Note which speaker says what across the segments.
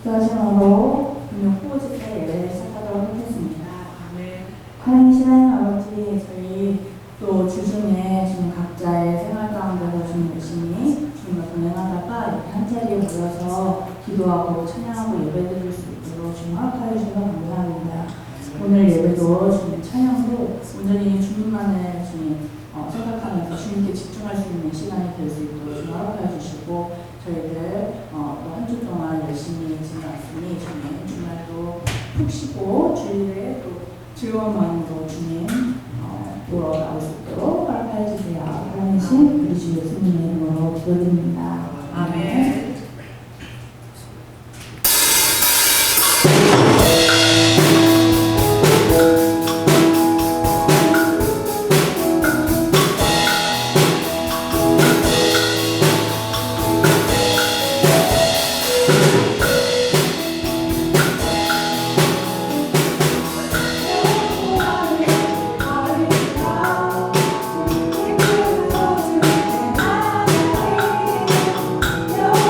Speaker 1: 기도하심으로 오늘 후보집회 예배를 시작하도록 하겠습니다. 하나님 아버지, 저희 또 주중에 주님 각자의 생활 가운데서 좀 열심히 주님과 동행하다가 이렇게 한 자리에 모여서 기도하고 찬양하고 예배드릴 수 있도록 주님 허락하여 주셔서 감사합니다. 오늘 예배도 주님 찬양도 온전히 주님만을 주님 생각하면서 주님께 집중할 수 있는 시간이 될 수 있도록 주님 허락하여 주시고 저희들 또 한 주 동안 열심히 지내왔으니 주님 주말도 푹 쉬고 주일에 또 즐거운 마음으로 주님 보러 나올 수 있도록 허락하여 주세요. 하나님 우리 주 예수님의 이름으로 기도드립니다. 아멘.
Speaker 2: No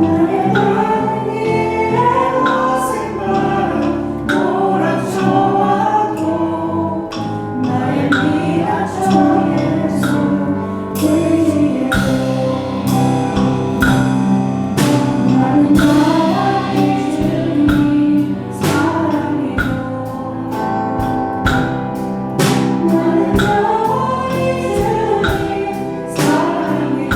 Speaker 1: 나의 많은 길에 어색한 몰아쳐와도 나의 미라처 예수 의지에 나는 나와 예수님 사랑해요. 나는 나와 예수님 사랑해요.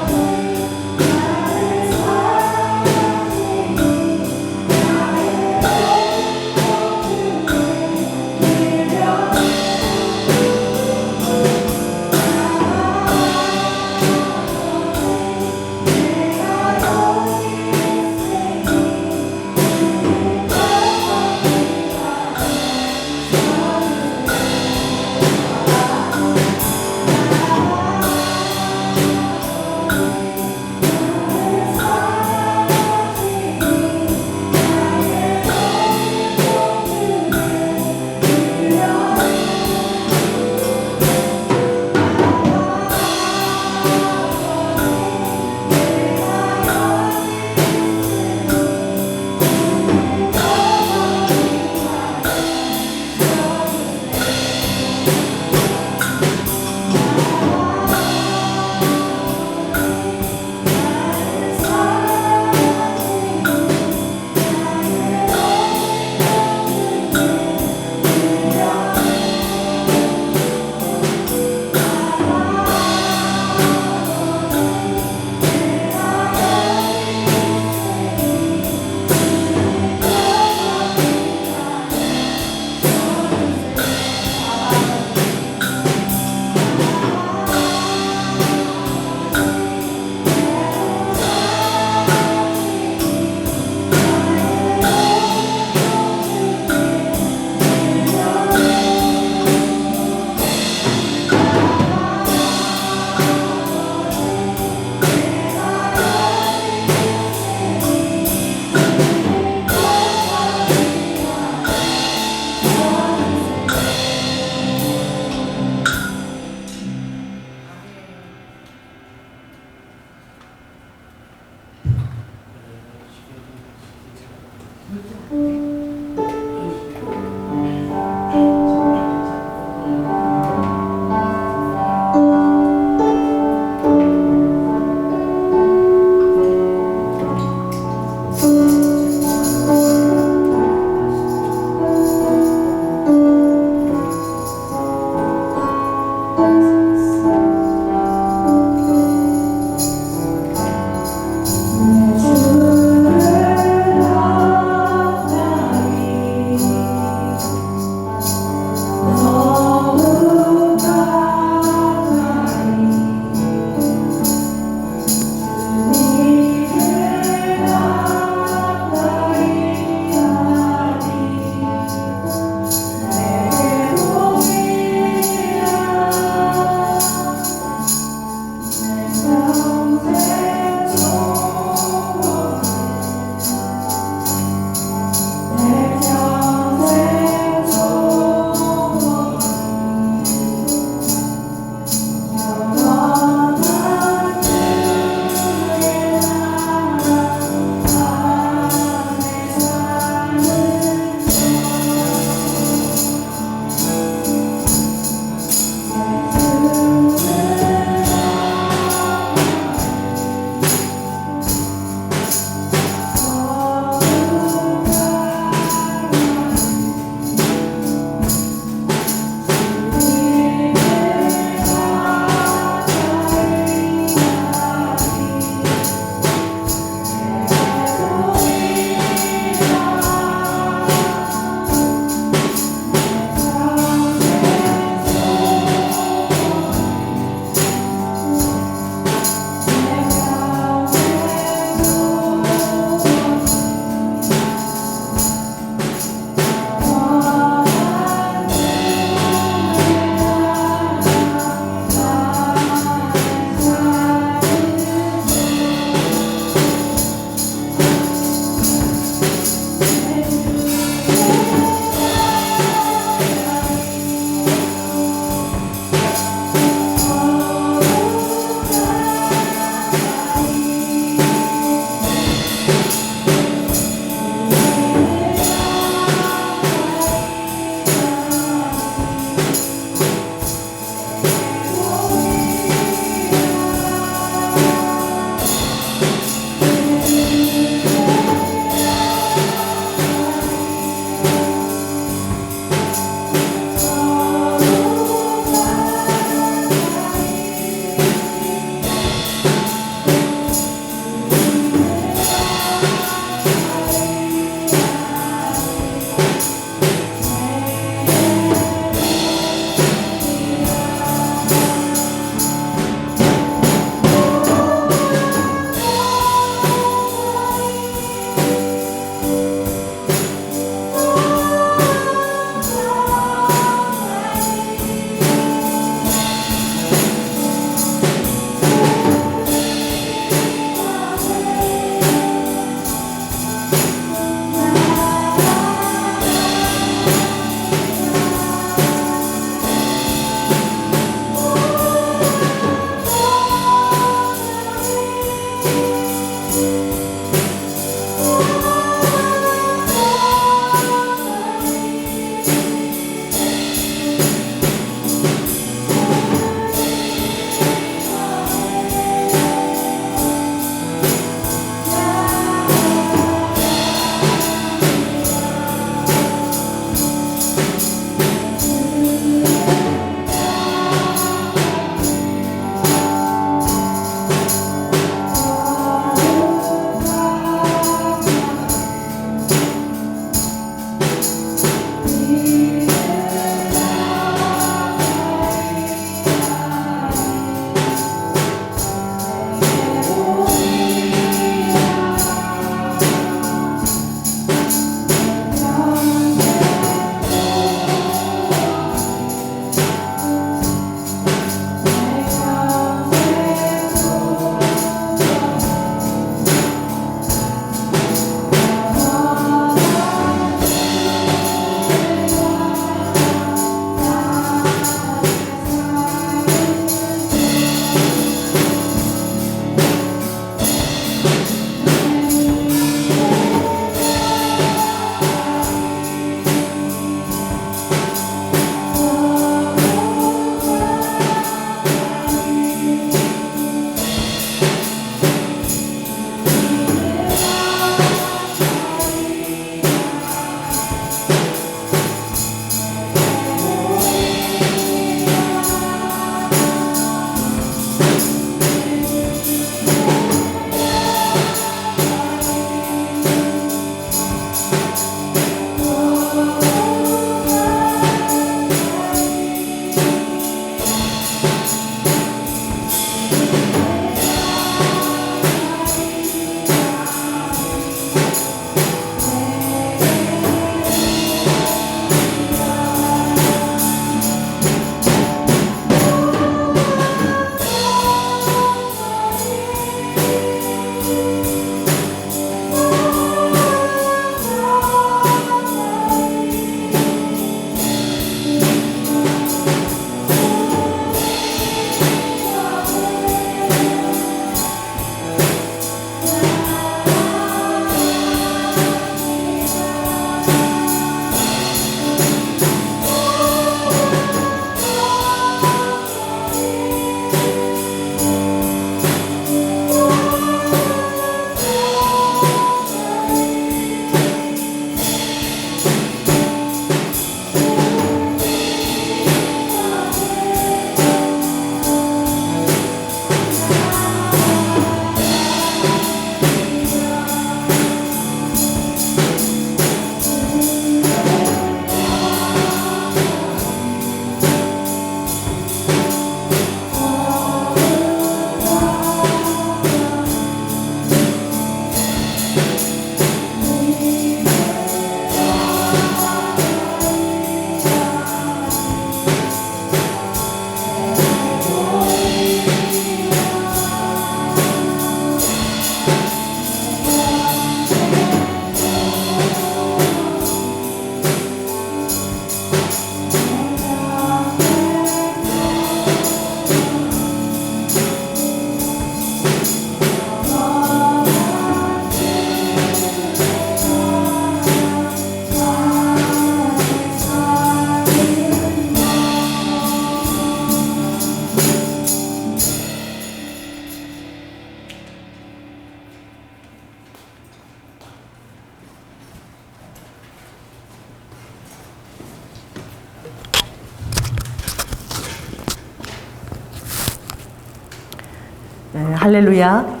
Speaker 2: 할렐루야.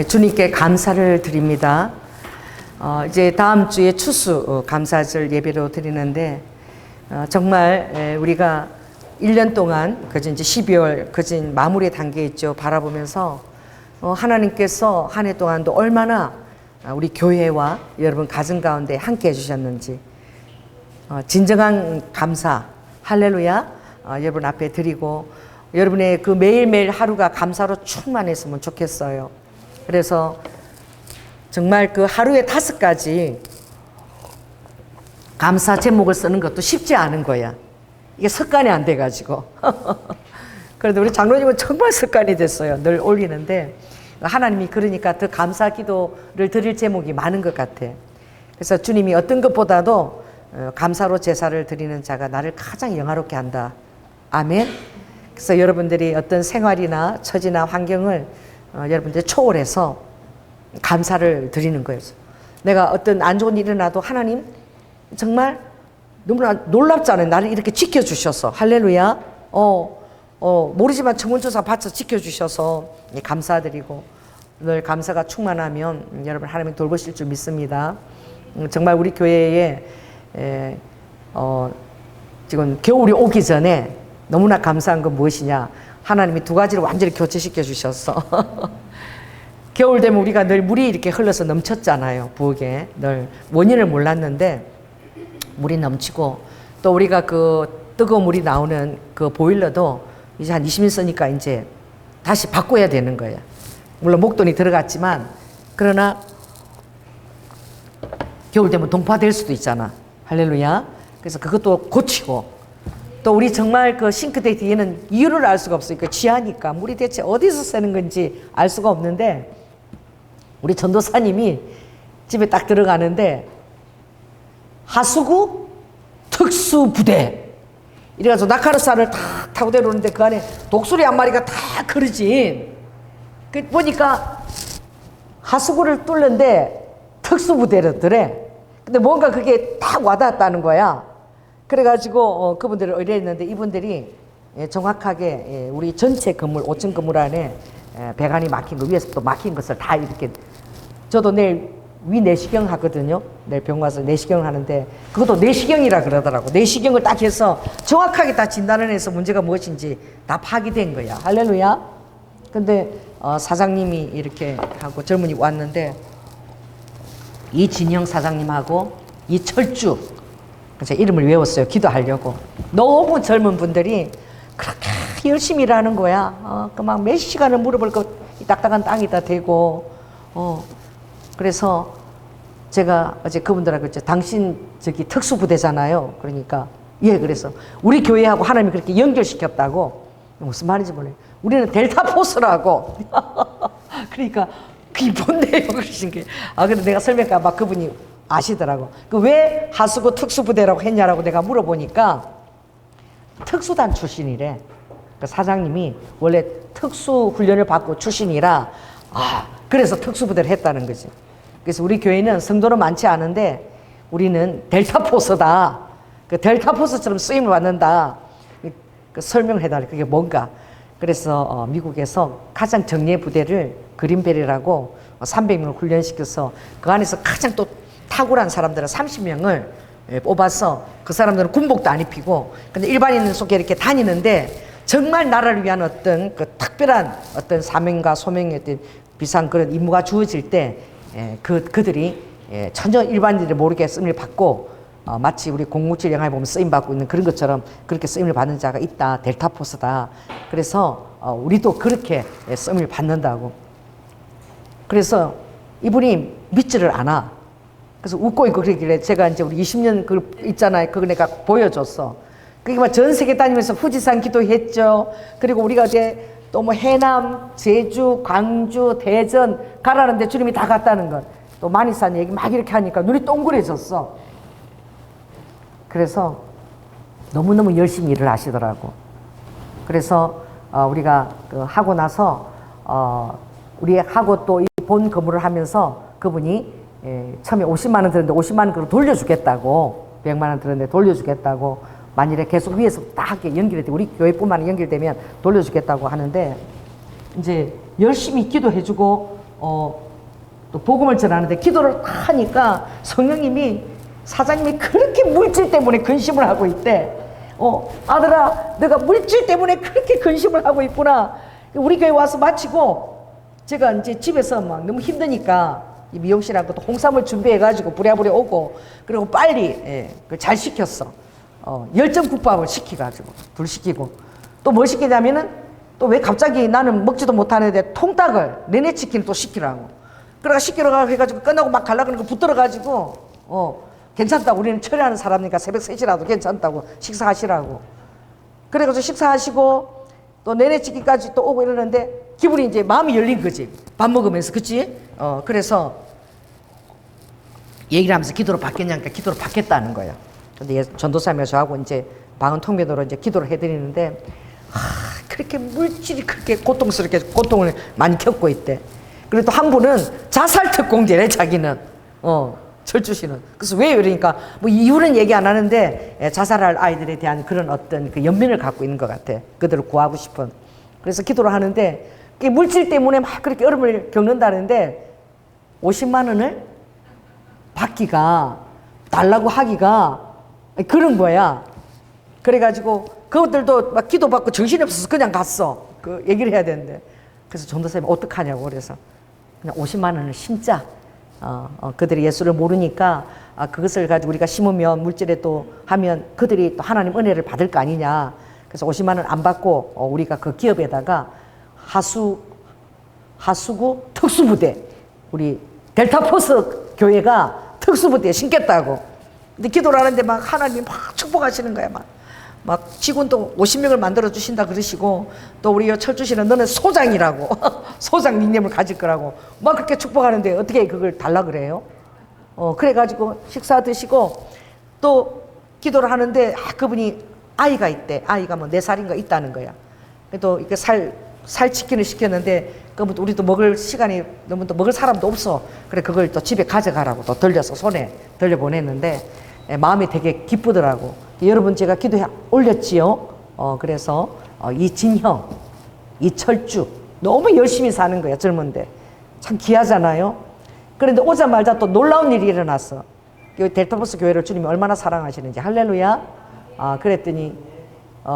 Speaker 2: 주님께 감사를 드립니다. 이제 다음 주에 추수 감사절 예배로 드리는데 정말 우리가 1년 동안 그저 이제 12월 그저 마무리 단계에 있죠. 바라보면서 하나님께서 한 해 동안도 얼마나 우리 교회와 여러분 가정 가운데 함께 해주셨는지 진정한 감사 할렐루야 여러분 앞에 드리고 여러분의 그 매일매일 하루가 감사로 충만했으면 좋겠어요. 그래서 정말 그 하루에 5가지 감사 제목을 쓰는 것도 쉽지 않은 거야. 이게 습관이 안 돼가지고. 그래도 우리 장로님은 정말 습관이 됐어요. 늘 올리는데 하나님이 그러니까 더 감사 기도를 드릴 제목이 많은 것 같아. 그래서 주님이 어떤 것보다도 감사로 제사를 드리는 자가 나를 가장 영화롭게 한다. 아멘. 그래서 여러분들이 어떤 생활이나 처지나 환경을 여러분들이 초월해서 감사를 드리는 거예요. 내가 어떤 안 좋은 일이 일어나도 하나님 정말 너무나 놀랍잖아요. 나를 이렇게 지켜주셔서 할렐루야. 모르지만 청문조사 받쳐 지켜주셔서 감사드리고 늘 감사가 충만하면 여러분 하나님이 돌보실 줄 믿습니다. 정말 우리 교회에 지금 겨울이 오기 전에 너무나 감사한 건 무엇이냐. 하나님이 2가지를 완전히 교체시켜 주셨어. 겨울 되면 우리가 늘 물이 이렇게 흘러서 넘쳤잖아요. 부엌에 늘 원인을 몰랐는데 물이 넘치고 또 우리가 그 뜨거운 물이 나오는 그 보일러도 이제 한 20년 쓰니까 이제 다시 바꿔야 되는 거예요. 물론 목돈이 들어갔지만 그러나 겨울 되면 동파될 수도 있잖아. 할렐루야. 그래서 그것도 고치고 또 우리 정말 그 싱크대 뒤에는 이유를 알 수가 없으니까 취하니까 물이 대체 어디서 새는 건지 알 수가 없는데 우리 전도사님이 집에 딱 들어가는데 하수구 특수부대 이래가지고 나카르사를 탁 타고 내려오는데 그 안에 독수리 한 마리가 다 그러지. 그 보니까 하수구를 뚫는데 특수부대였더래. 근데 뭔가 그게 딱 와닿았다는 거야. 그래가지고 그분들을 의뢰했는데 이분들이 정확하게 우리 전체 건물 5층 건물 안에 배관이 막힌 거 위에서 또 막힌 것을 다 이렇게 저도 내일 위 내시경 하거든요. 내일 병원 가서 내시경을 하는데 그것도 내시경이라 그러더라고. 내시경을 딱 해서 정확하게 다 진단을 해서 문제가 무엇인지 다 파악된 거야. 할렐루야. 근데 사장님이 이렇게 하고 젊은이 왔는데 이진영 사장님하고 이철주 제 이름을 외웠어요. 기도하려고. 너무 젊은 분들이 그렇게 열심히 일하는 거야. 그 막 몇 시간을 무릎을 그 딱딱한 땅에다 대고. 그래서 제가 어제 그분들하고 했죠. 당신 저기 특수부대잖아요. 그러니까 예, 그래서 우리 교회하고 하나님이 그렇게 연결시켰다고. 무슨 말인지 몰라요. 우리는 델타 포스라고. 그러니까 그게 뭔데요? 그러신 게. 근데 내가 설명할까 봐 그분이 아시더라고. 그 왜 하수구 특수부대라고 했냐라고 내가 물어보니까 특수단 출신이래. 그 사장님이 원래 특수훈련을 받고 출신이라 그래서 특수부대를 했다는 거지. 그래서 우리 교회는 성도는 많지 않은데 우리는 델타포스다. 그 델타포스처럼 쓰임을 받는다. 그 설명을 해달래. 그게 뭔가. 그래서 미국에서 가장 정예 부대를 그린벨이라고 300명을 훈련시켜서 그 안에서 가장 또 탁월한 사람들은 30명을 뽑아서 그 사람들은 군복도 안 입히고 근데 일반인 속에 이렇게 다니는데 정말 나라를 위한 어떤 그 특별한 어떤 사명과 소명의 어떤 비상 그런 임무가 주어질 때 그들이 전혀 일반인들이 모르게 쓰임을 받고 마치 우리 007 영화에 보면 쓰임 받고 있는 그런 것처럼 그렇게 쓰임을 받는 자가 있다. 델타포스다. 그래서 우리도 그렇게 쓰임을 받는다고. 그래서 이분이 믿지를 않아. 그래서 웃고 있고 그러길래 제가 이제 우리 20년 그 있잖아요. 그거 내가 보여줬어. 그러니까 전 세계 다니면서 후지산 기도했죠. 그리고 우리가 이제 또 뭐 해남, 제주, 광주, 대전 가라는데 주님이 다 갔다는 것. 또 만이산 얘기 막 이렇게 하니까 눈이 동그래졌어. 그래서 너무너무 열심히 일을 하시더라고. 그래서 우리가 그 하고 나서 우리 하고 또 이 본 건물을 하면서 그분이 처음에 50만 원 들었는데 50만 원 그걸 돌려주겠다고 100만 원 들었는데 돌려주겠다고 만일에 계속 위에서 딱 연결이 돼 우리 교회뿐만 연결되면 돌려주겠다고 하는데 이제 열심히 기도해주고 또 복음을 전하는데 기도를 하니까 성령님이 사장님이 그렇게 물질 때문에 근심을 하고 있대. 아들아, 내가 물질 때문에 그렇게 근심을 하고 있구나. 우리 교회 와서 마치고 제가 이제 집에서 막 너무 힘드니까 이 미용실하고 또 홍삼을 준비해가지고 부랴부랴 오고 그리고 빨리 잘 시켰어. 열정국밥을 시켜가지고 둘 시키고 또 뭐 시키냐면은 또 왜 갑자기 나는 먹지도 못하는데 통닭을 내내치킨을 또 시키라고. 그래가 시키러 가가지고 끝나고 막 가려고 하는 거 붙들어가지고 괜찮다고. 우리는 처리하는 사람이니까 새벽 3시라도 괜찮다고 식사하시라고. 그래가지고 식사하시고 또 내내치기까지 또 오고 이러는데 기분이 이제 마음이 열린 거지. 밥 먹으면서. 그치? 그래서 얘기를 하면서 기도로 받겠냐니까 기도로 받겠다는 거야. 근데 전도사님과 저하고 이제 방언 통배도로 이제 기도를 해드리는데 그렇게 물질이 그렇게 고통스럽게 고통을 많이 겪고 있대. 그리고 또 한 분은 자살 특공대래 자기는. 철주씨는. 그래서 왜 이러니까 뭐 이유는 얘기 안 하는데 자살할 아이들에 대한 그런 어떤 그 연민을 갖고 있는 것 같아. 그들을 구하고 싶은. 그래서 기도를 하는데 물질 때문에 막 그렇게 어려움을 겪는다는데 50만 원을 받기가 달라고 하기가 그런 거야. 그래가지고 그것들도 막 기도받고 정신이 없어서 그냥 갔어. 그 얘기를 해야 되는데. 그래서 전도사님이 어떡하냐고. 그래서 그냥 50만 원을 심자. 그들이 예수를 모르니까 그것을 가지고 우리가 심으면 물질에 또 하면 그들이 또 하나님 은혜를 받을 거 아니냐. 그래서 50만 원 안 받고 우리가 그 기업에다가 하수구 특수부대, 우리 델타포스 교회가 특수부대에 심겠다고. 근데 기도를 하는데 막 하나님이 막 축복하시는 거야. 막 직원도 50명을 만들어 주신다 그러시고 또 우리 철주씨는 너는 소장이라고 소장 닉네임을 가질 거라고 막 그렇게 축복하는데 어떻게 그걸 달라 그래요? 그래가지고 식사 드시고 또 기도를 하는데 그분이 아이가 있대. 아이가 뭐 4살인가 있다는 거야. 또 이렇게 살치킨을 시켰는데 그러면 우리도 먹을 시간이 너무 또 먹을 사람도 없어. 그래 그걸 또 집에 가져가라고 또 들려서 손에 들려 보냈는데 마음이 되게 기쁘더라고. 여러분 제가 기도해 올렸지요. 그래서 이진형, 이철주 너무 열심히 사는 거야. 젊은데 참 귀하잖아요. 그런데 오자마자 또 놀라운 일이 일어났어. 델타포스 교회를 주님이 얼마나 사랑하시는지. 할렐루야. 그랬더니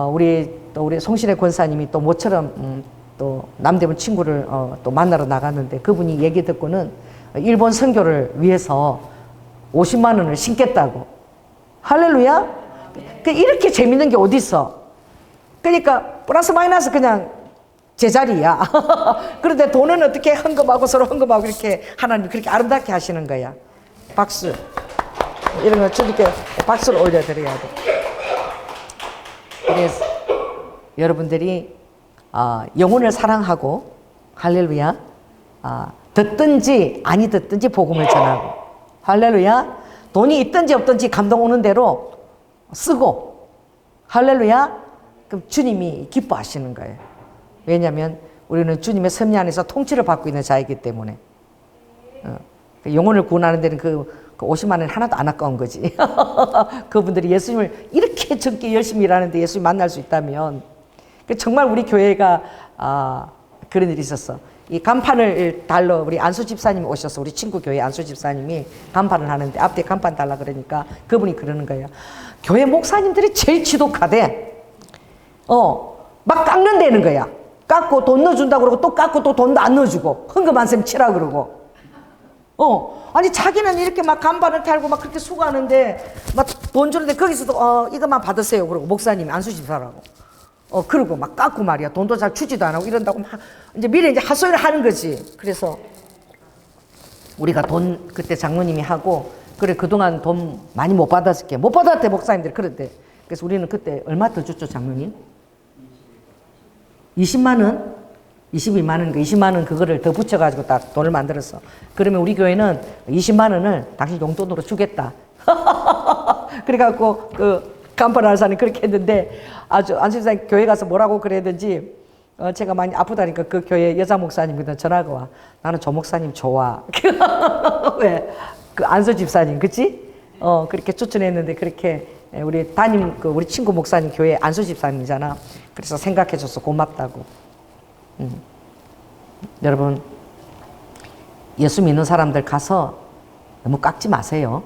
Speaker 2: 우리 송신의 권사님이 또 모처럼 또 남대문 친구를 또 만나러 나갔는데 그분이 얘기 듣고는 일본 선교를 위해서 50만 원을 신겠다고. 할렐루야. 이렇게 재밌는 게 어디 있어? 그러니까 플러스 마이너스 그냥 제자리야. 그런데 돈은 어떻게 헌금하고 서로 헌금하고 이렇게 하나님 그렇게 아름답게 하시는 거야. 박수. 이런 거 주님께 박수를 올려드려야 돼. 그래서 여러분들이 영혼을 사랑하고 할렐루야. 듣든지 아니 듣든지 복음을 전하고 할렐루야. 돈이 있든지 없든지 감동 오는 대로 쓰고 할렐루야. 그럼 주님이 기뻐하시는 거예요. 왜냐하면 우리는 주님의 섭리 안에서 통치를 받고 있는 자이기 때문에 영혼을 구원하는 데는 그 50만 원 하나도 안 아까운 거지. 그분들이 예수님을 이렇게 적게 열심히 일하는데 예수님 만날 수 있다면 정말 우리 교회가 그런 일이 있었어. 이 간판을 달러 우리 안수 집사님이 오셔서 우리 친구 교회 안수 집사님이 간판을 하는데 앞에 간판 달라 그러니까 그분이 그러는 거예요. 교회 목사님들이 제일 지독하대. 막 깎는다는 거야. 깎고 돈 넣어준다고 그러고 또 깎고 또 돈도 안 넣어주고 헌금 한 셈 치라 그러고. 아니 자기는 이렇게 막 간판을 달고 막 그렇게 수고하는데 막 돈 주는데 거기서도 이것만 받으세요 그러고 목사님이 안수 집사라고. 그러고 막 깎고 말이야. 돈도 잘 주지도 안 하고 이런다고 막 이제 미래 이제 헛소리를 하는 거지. 그래서 우리가 돈 그때 장로님이 하고 그래 그동안 돈 많이 못 받았을게. 못 받았대 목사님들이 그랬대. 그래서 우리는 그때 얼마 더 줬죠 장로님? 20만 원? 22만 원, 20만 원 그거를 더 붙여가지고 딱 돈을 만들었어. 그러면 우리 교회는 20만 원을 당신 용돈으로 주겠다. 그래갖고 그 간판 알사는 그렇게 했는데 아주 안수집사님 교회 가서 뭐라고 그래야든지 제가 많이 아프다니까 그 교회 여자 목사님한테 전화가 와. 나는 저 목사님 좋아. 왜? 그 안수 집사님, 그치? 그렇게 추천했는데 그렇게 우리 우리 친구 목사님 교회 안수 집사님이잖아. 그래서 생각해줘서 고맙다고. 여러분, 예수 믿는 사람들 가서 너무 깎지 마세요.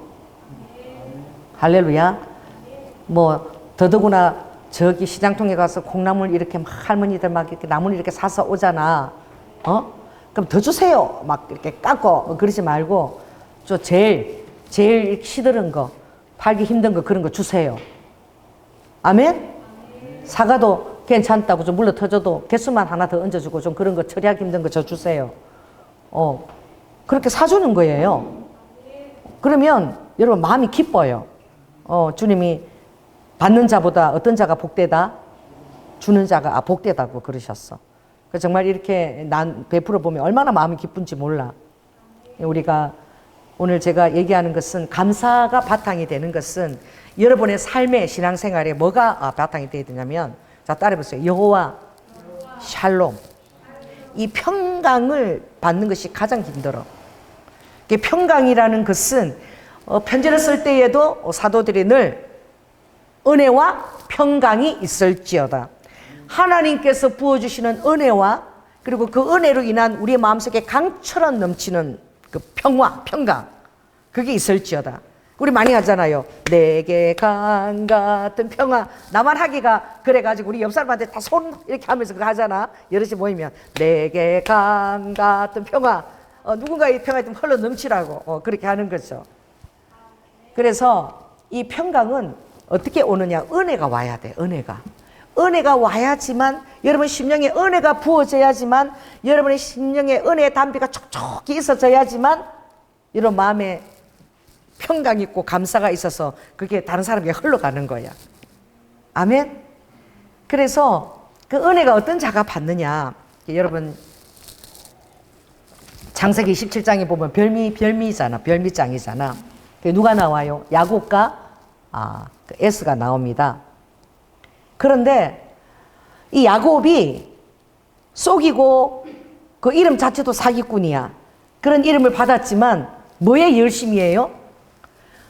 Speaker 2: 할렐루야. 뭐 더더구나 저기 시장통에 가서 콩나물 이렇게 막 할머니들 막 이렇게 나물 이렇게 사서 오잖아. 그럼 더 주세요. 막 이렇게 깎고 그러지 말고 저 제일 시들은 거, 팔기 힘든 거 그런 거 주세요. 아멘? 사과도 괜찮다고 좀 물러 터져도 개수만 하나 더 얹어주고 좀 그런 거 처리하기 힘든 거 저 주세요. 그렇게 사주는 거예요. 그러면 여러분 마음이 기뻐요. 주님이 받는 자보다 어떤 자가 복되다? 주는 자가 복되다고 그러셨어. 그래서 정말 이렇게 난 베풀어 보면 얼마나 마음이 기쁜지 몰라. 우리가 오늘 제가 얘기하는 것은 감사가 바탕이 되는 것은 여러분의 삶의 신앙생활에 뭐가 바탕이 되어야 되냐면, 자 따라해보세요. 여호와 샬롬. 이 평강을 받는 것이 가장 힘들어. 평강이라는 것은 편지를 쓸 때에도 사도들이 늘 은혜와 평강이 있을지어다. 하나님께서 부어주시는 은혜와 그리고 그 은혜로 인한 우리의 마음속에 강처럼 넘치는 그 평강, 그게 있을지어다. 우리 많이 하잖아요. 내게 강 같은 평화. 나만 하기가 그래가지고 우리 옆 사람한테 다 손 이렇게 하면서 그거 하잖아. 여럿이 모이면 내게 강 같은 평화. 누군가의 평화에 좀 흘러 넘치라고 그렇게 하는 거죠. 그래서 이 평강은 어떻게 오느냐? 은혜가 와야 돼. 은혜가 와야지만, 여러분 심령에 은혜가 부어져야지만, 여러분의 심령에 은혜의 담비가 촉촉히 있어져야지만 여러분 마음에 평강 있고 감사가 있어서 그게 다른 사람에게 흘러가는 거야. 아멘? 그래서 그 은혜가 어떤 자가 받느냐? 여러분 창세기 27장에 보면 별미장이잖아. 누가 나와요? 야곱과 그 에스가 나옵니다. 그런데 이 야곱이 속이고 그 이름 자체도 사기꾼이야. 그런 이름을 받았지만 뭐에 열심이에요?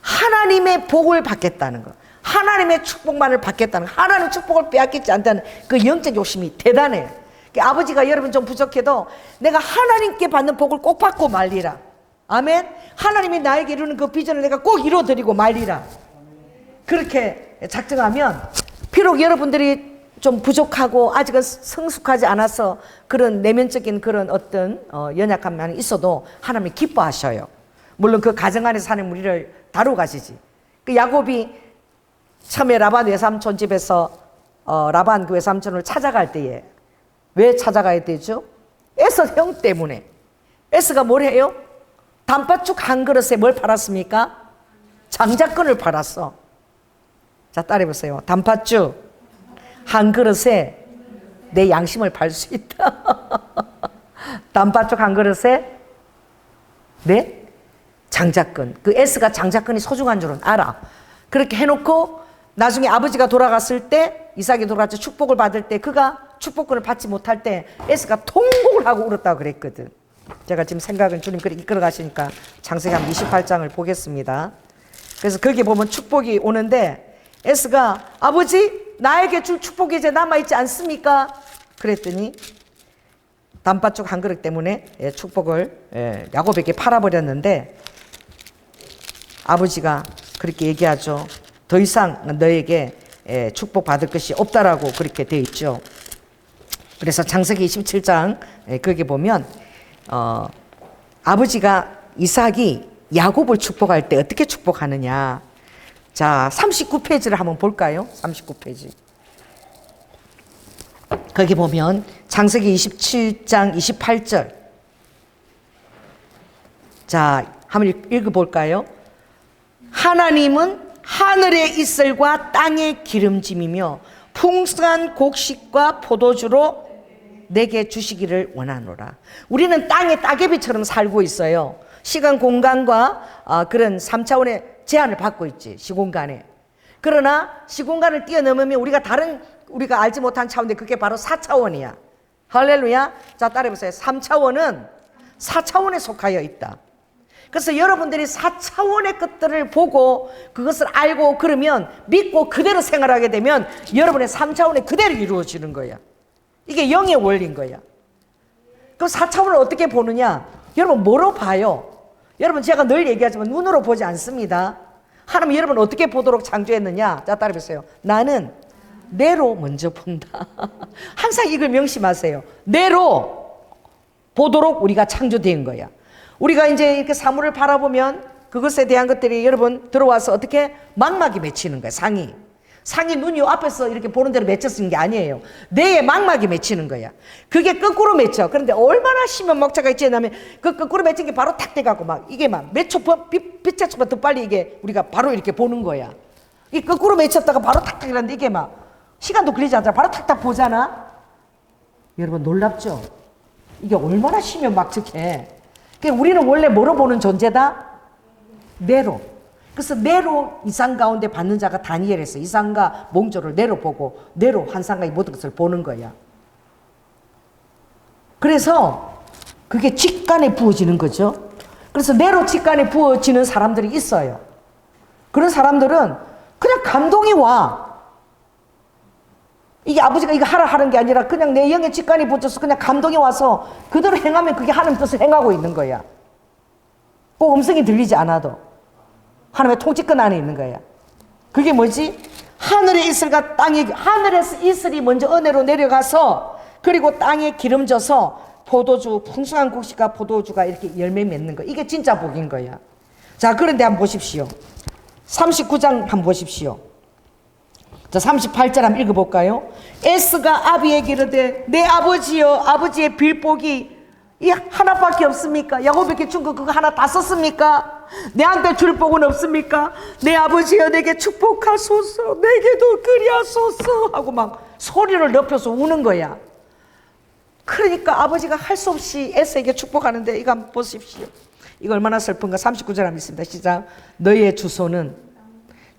Speaker 2: 하나님의 복을 받겠다는 거. 하나님의 축복만을 받겠다는 거. 하나님 축복을 빼앗기지 않다는 그 영적 욕심이 대단해. 아버지가 여러분 좀 부족해도 내가 하나님께 받는 복을 꼭 받고 말리라. 아멘. 하나님이 나에게 이루는 그 비전을 내가 꼭 이루어드리고 말리라. 그렇게 작정하면 비록 여러분들이 좀 부족하고 아직은 성숙하지 않아서 그런 내면적인 그런 어떤 연약함이 있어도 하나님이 기뻐하셔요. 물론 그 가정 안에서 사는 우리를 다루고 가시지. 그 야곱이 처음에 라반 외삼촌 집에서 라반 그 외삼촌을 찾아갈 때에 왜 찾아가야 되죠? 에서 형 때문에. 에서가 뭘 해요? 단팥죽 한 그릇에 뭘 팔았습니까? 장자권을 팔았어. 자 따라해보세요. 단팥죽 한 그릇에 내 양심을 팔 수 있다. 단팥죽 한 그릇에 내 장자권. 그 에스가 장자권이 소중한 줄은 알아. 그렇게 해놓고 나중에 아버지가 돌아갔을 때, 이삭이 돌아갔을 때 축복을 받을 때, 그가 축복권을 받지 못할 때 에스가 통곡을 하고 울었다고 그랬거든. 제가 지금 생각은 주님 그렇게 이끌어 가시니까 창세기 28장을 보겠습니다. 그래서 거기 보면 축복이 오는데 에스가 아버지 나에게 줄 축복이 이제 남아있지 않습니까? 그랬더니 단팥죽 한 그릇 때문에 축복을 야곱에게 팔아버렸는데 아버지가 그렇게 얘기하죠. 더 이상 너에게 축복받을 것이 없다라고 그렇게 되어 있죠. 그래서 창세기 27장 거기 보면 아버지가 이삭이 야곱을 축복할 때 어떻게 축복하느냐. 자 39페이지를 한번 볼까요? 39페이지. 거기 보면 창세기 27장 28절. 자 한번 읽어볼까요? 하나님은 하늘의 이슬과 땅의 기름짐이며 풍성한 곡식과 포도주로 내게 주시기를 원하노라. 우리는 땅의 따개비처럼 살고 있어요. 시간 공간과 그런 3차원의 제한을 받고 있지, 시공간에. 그러나 시공간을 뛰어넘으면 우리가 알지 못한 차원인데 그게 바로 4차원이야. 할렐루야. 자 따라해보세요. 3차원은 4차원에 속하여 있다. 그래서 여러분들이 4차원의 것들을 보고 그것을 알고 그러면 믿고 그대로 생활하게 되면 여러분의 3차원이 그대로 이루어지는 거야. 이게 영의 원리인 거야. 그럼 4차원을 어떻게 보느냐? 여러분 뭐로 봐요? 여러분 제가 늘 얘기하지만 눈으로 보지 않습니다. 하나님 여러분 어떻게 보도록 창조했느냐? 자 따라해보세요. 나는 뇌로 먼저 본다. 항상 이걸 명심하세요. 뇌로 보도록 우리가 창조된 거야. 우리가 이제 이렇게 사물을 바라보면 그것에 대한 것들이 여러분 들어와서 어떻게 망막이 맺히는 거야. 상이 눈이 요 앞에서 이렇게 보는 대로 맺혔는 게 아니에요. 뇌에 망막이 맺히는 거야. 그게 거꾸로 맺혀. 그런데 얼마나 심한 목차가 있지 않으면 그 거꾸로 맺힌 게 바로 탁 돼갖고 막 이게 막 몇 초, 빛의 초보다 더 빨리 이게 우리가 바로 이렇게 보는 거야. 이 거꾸로 맺혔다가 바로 탁탁 이러는데 이게 막 시간도 걸리지 않잖아. 바로 탁탁 보잖아. 여러분 놀랍죠? 이게 얼마나 심한 막측해. 그러니까 우리는 원래 뭐로 보는 존재다? 뇌로. 그래서 뇌로 이상 가운데 받는 자가 다니엘에서 이상과 몽조를 뇌로 보고 뇌로 환상과 이 모든 것을 보는 거야. 그래서 그게 직간에 부어지는 거죠. 그래서 뇌로 직간에 부어지는 사람들이 있어요. 그런 사람들은 그냥 감동이 와. 이게 아버지가 이거 하라 하는 게 아니라 그냥 내 영의 직간이 부어져서 그냥 감동이 와서 그대로 행하면 그게 하나님 뜻을 행하고 있는 거야. 꼭 음성이 들리지 않아도. 하나님의 통치권 안에 있는 거야. 그게 뭐지? 하늘의 이슬과 땅에, 하늘에서 이슬이 먼저 은혜로 내려가서 그리고 땅에 기름져서 포도주, 풍성한 곡식과 포도주가 이렇게 열매 맺는 거. 이게 진짜 복인 거야. 자, 그런데 한번 보십시오. 39장 한번 보십시오. 자, 38절 한번 읽어볼까요? 에스가 아비에게 이르되 내 아버지여, 아버지의 빌복이 이 하나밖에 없습니까? 야곱에게 준 거 그거 하나 다 썼습니까? 내한테 줄 복은 없습니까? 내 아버지여 내게 축복하소서, 내게도 그리하소서 하고 막 소리를 높여서 우는 거야. 그러니까 아버지가 할 수 없이 에스에게 축복하는데 이거 한번 보십시오. 이거 얼마나 슬픈가. 39절 한번 있습니다. 시작. 너의 주소는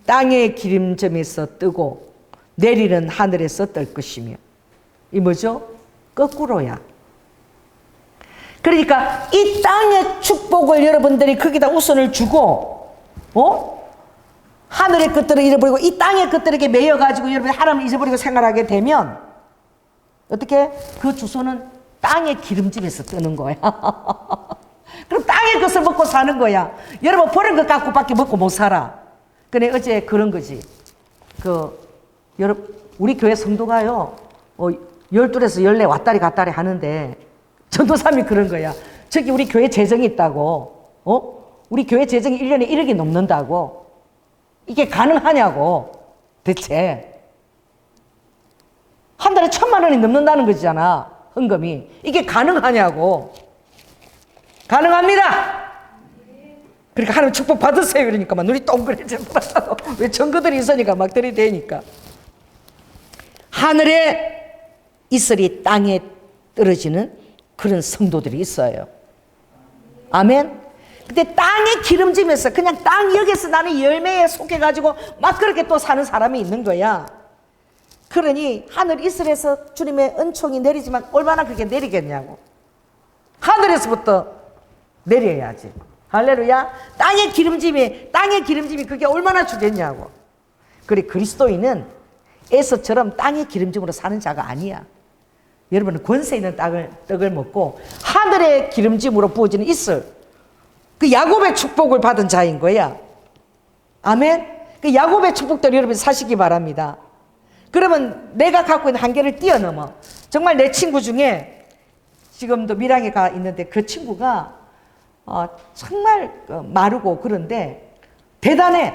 Speaker 2: 땅의 기름점에서 뜨고 내리는 하늘에서 뜰 것이며. 이 뭐죠? 거꾸로야. 그러니까 이 땅의 축복을 여러분들이 거기다 우선을 주고 하늘의 것들을 잃어버리고 이 땅의 것들에게 매여가지고 여러분이 하나님을 잊어버리고 생활하게 되면 어떻게? 그 주소는 땅의 기름집에서 뜨는 거야. 그럼 땅의 것을 먹고 사는 거야. 여러분 버린 것 갖고밖에 먹고 못 살아. 근데 어제 그런 거지. 여러분 우리 교회 성도가요 12에서 14 왔다리 갔다리 하는데 전도사님이 그런 거야. 저기 우리 교회 재정이 있다고. 우리 교회 재정이 1년에 1억이 넘는다고. 이게 가능하냐고. 대체. 한 달에 1,000만 원이 넘는다는 거잖아. 헌금이. 이게 가능하냐고. 가능합니다. 그러니까 하나님 축복 받으세요. 그러니까 막 눈이 동그래지더라고. 왜 증거들이 있으니까 막 들이대니까. 하늘에 이슬이 땅에 떨어지는 그런 성도들이 있어요. 아멘. 근데 땅에 기름짐에서 그냥 땅 여기서 나는 열매에 속해가지고 막 그렇게 또 사는 사람이 있는 거야. 그러니 하늘 이슬에서 주님의 은총이 내리지만 얼마나 그렇게 내리겠냐고. 하늘에서부터 내려야지. 할렐루야. 땅의 기름짐이 그게 얼마나 주겠냐고. 그래 그리스도인은 에서처럼 땅의 기름짐으로 사는 자가 아니야. 여러분은 권세 있는 떡을 먹고 하늘의 기름짐으로 부어지는 이슬, 그 야곱의 축복을 받은 자인 거야. 아멘. 그 야곱의 축복대로 여러분 사시기 바랍니다. 그러면 내가 갖고 있는 한계를 뛰어넘어. 정말 내 친구 중에 지금도 밀양에 가 있는데 그 친구가 정말 마르고 그런데 대단해.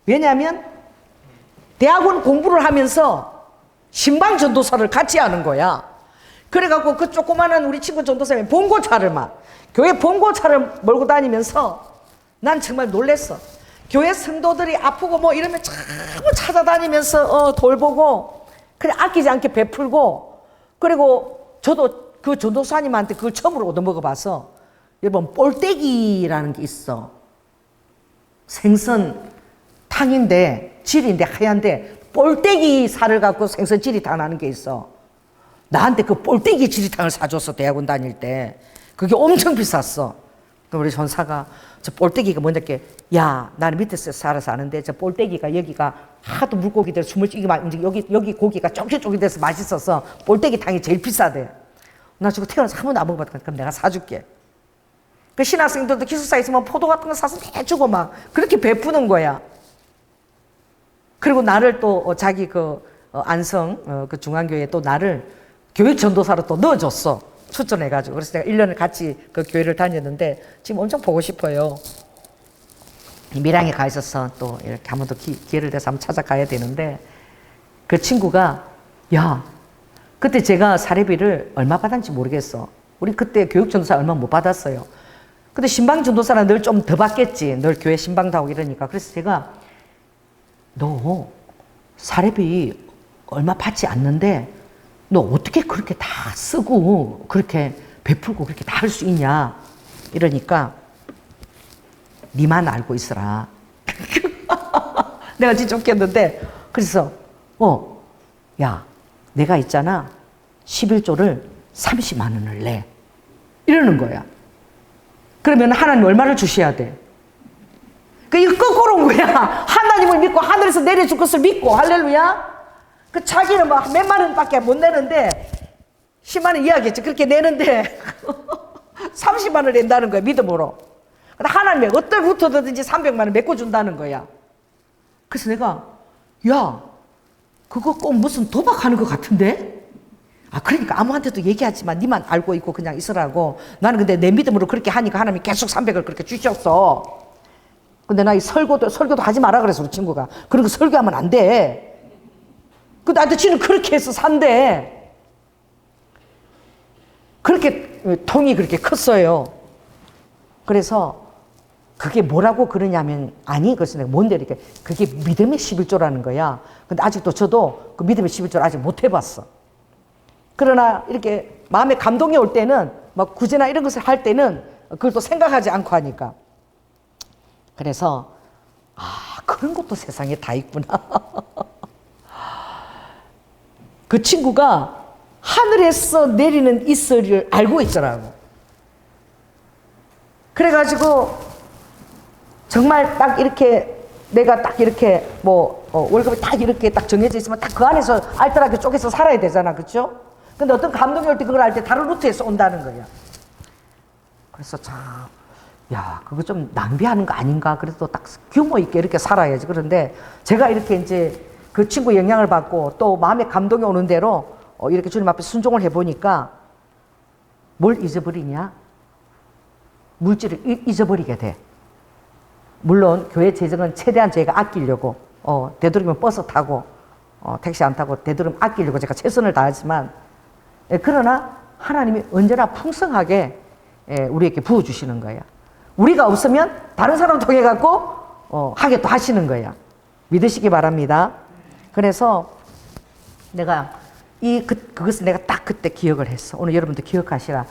Speaker 2: 왜냐하면 대학원 공부를 하면서 신방 전도사를 같이 하는 거야. 그래갖고 그 조그마한 우리 친구 전도사님이 봉고차를 교회 봉고차를 몰고 다니면서 난 정말 놀랬어. 교회 성도들이 아프고 뭐 이러면 전부 찾아다니면서 돌보고 그래 아끼지 않게 베풀고 그리고 저도 그 전도사님한테 그걸 처음으로 얻어먹어봐서 여러분 볼떼기라는 게 있어. 생선 탕인데 질인데 하얀데 볼떼기 살을 갖고 생선질이 다 나는 게 있어. 나한테 그 볼떼기 지리탕을 사줬어. 대학원 다닐 때. 그게 엄청 비쌌어. 그럼 우리 전사가 저 볼떼기가 뭔지 야 나는 밑에서 살아서 아는데 저 볼떼기가 여기가 하도 물고기들 숨을 이게 막 여기 고기가 쫑쫑쫑이 돼서 맛있어서 볼떼기탕이 제일 비싸대. 나 지금 태어나서 한 번도 안 먹어봤거든. 그럼 내가 사줄게. 그 신학생들도 기숙사에 있으면 포도 같은 거 사서 내주고 막 그렇게 베푸는 거야. 그리고 나를 또 자기 안성 그 중앙교회에 또 나를 교회 전도사로 또 넣어줬어. 추천해가지고. 그래서 내가 1년을 같이 그 교회를 다녔는데 지금 엄청 보고 싶어요. 밀양에 가 있어서 또 이렇게 한 번 더 기회를 내서 한번 찾아가야 되는데 그 친구가 야 그때 제가 사례비를 얼마 받았는지 모르겠어. 우리 그때 교육 전도사 얼마 못 받았어요. 근데 신방 전도사는 늘 좀 더 받겠지. 늘 교회 신방도 하고 이러니까. 그래서 제가 너 사례비 얼마 받지 않는데 너 어떻게 그렇게 다 쓰고 그렇게 베풀고 그렇게 다 할 수 있냐 이러니까 니만 알고 있어라. 내가 진짜 웃겼는데 그래서 야 내가 있잖아 11조를 30만 원을 내 이러는 거야. 그러면 하나님 얼마를 주셔야 돼? 이거 거꾸로인 거야. 하나님을 믿고 하늘에서 내려줄 것을 믿고 할렐루야. 그 자기는 막 몇만 원밖에 못 내는데 10만 원 이야기했지. 그렇게 내는데 30만 원을 낸다는 거야 믿음으로. 근데 하나님이 어떤 루트든지 300만 원 메꿔준다는 거야. 그래서 내가 야 그거 꼭 무슨 도박하는 것 같은데? 그러니까 아무한테도 얘기하지 마. 니만 알고 있고 그냥 있으라고. 나는 근데 내 믿음으로 그렇게 하니까 하나님이 계속 300을 그렇게 주셨어. 근데 나 이 설교도 하지 마라 그래서 우리 친구가. 그런 거 설교하면 안 돼. 근데 나한테 지는 그렇게 해서 산대. 그렇게 통이 그렇게 컸어요. 그래서 그게 뭐라고 그러냐면 그래서 내가 뭔데 이렇게 그게 믿음의 11조라는 거야. 근데 아직도 저도 그 믿음의 11조를 아직 못 해봤어. 그러나 이렇게 마음에 감동이 올 때는 막 구제나 이런 것을 할 때는 그걸 또 생각하지 않고 하니까. 그래서 그런 것도 세상에 다 있구나. 그 친구가 하늘에서 내리는 이슬을 알고 있더라고. 그래가지고 정말 딱 이렇게 내가 딱 이렇게 월급이 딱 이렇게 딱 정해져 있으면 딱 그 안에서 알뜰하게 쪼개서 살아야 되잖아. 그렇죠? 근데 어떤 감동이 올 때 그걸 알 때 다른 루트에서 온다는 거야. 그래서 그거 좀 낭비하는 거 아닌가? 그래도 딱 규모 있게 이렇게 살아야지. 그런데 제가 이렇게 이제 그 친구의 영향을 받고 또 마음에 감동이 오는 대로 이렇게 주님 앞에 순종을 해보니까 뭘 잊어버리냐? 물질을 잊어버리게 돼. 물론 교회 재정은 최대한 저희가 아끼려고 되도록이면 버스 타고 택시 안 타고 되도록이면 아끼려고 제가 최선을 다하지만 그러나 하나님이 언제나 풍성하게 우리에게 부어주시는 거예요. 우리가 없으면 다른 사람 통해 갖고 하게 또 하시는 거예요. 믿으시기 바랍니다. 그래서 내가 그것을 내가 딱 그때 기억을 했어. 오늘 여러분도 기억하시라.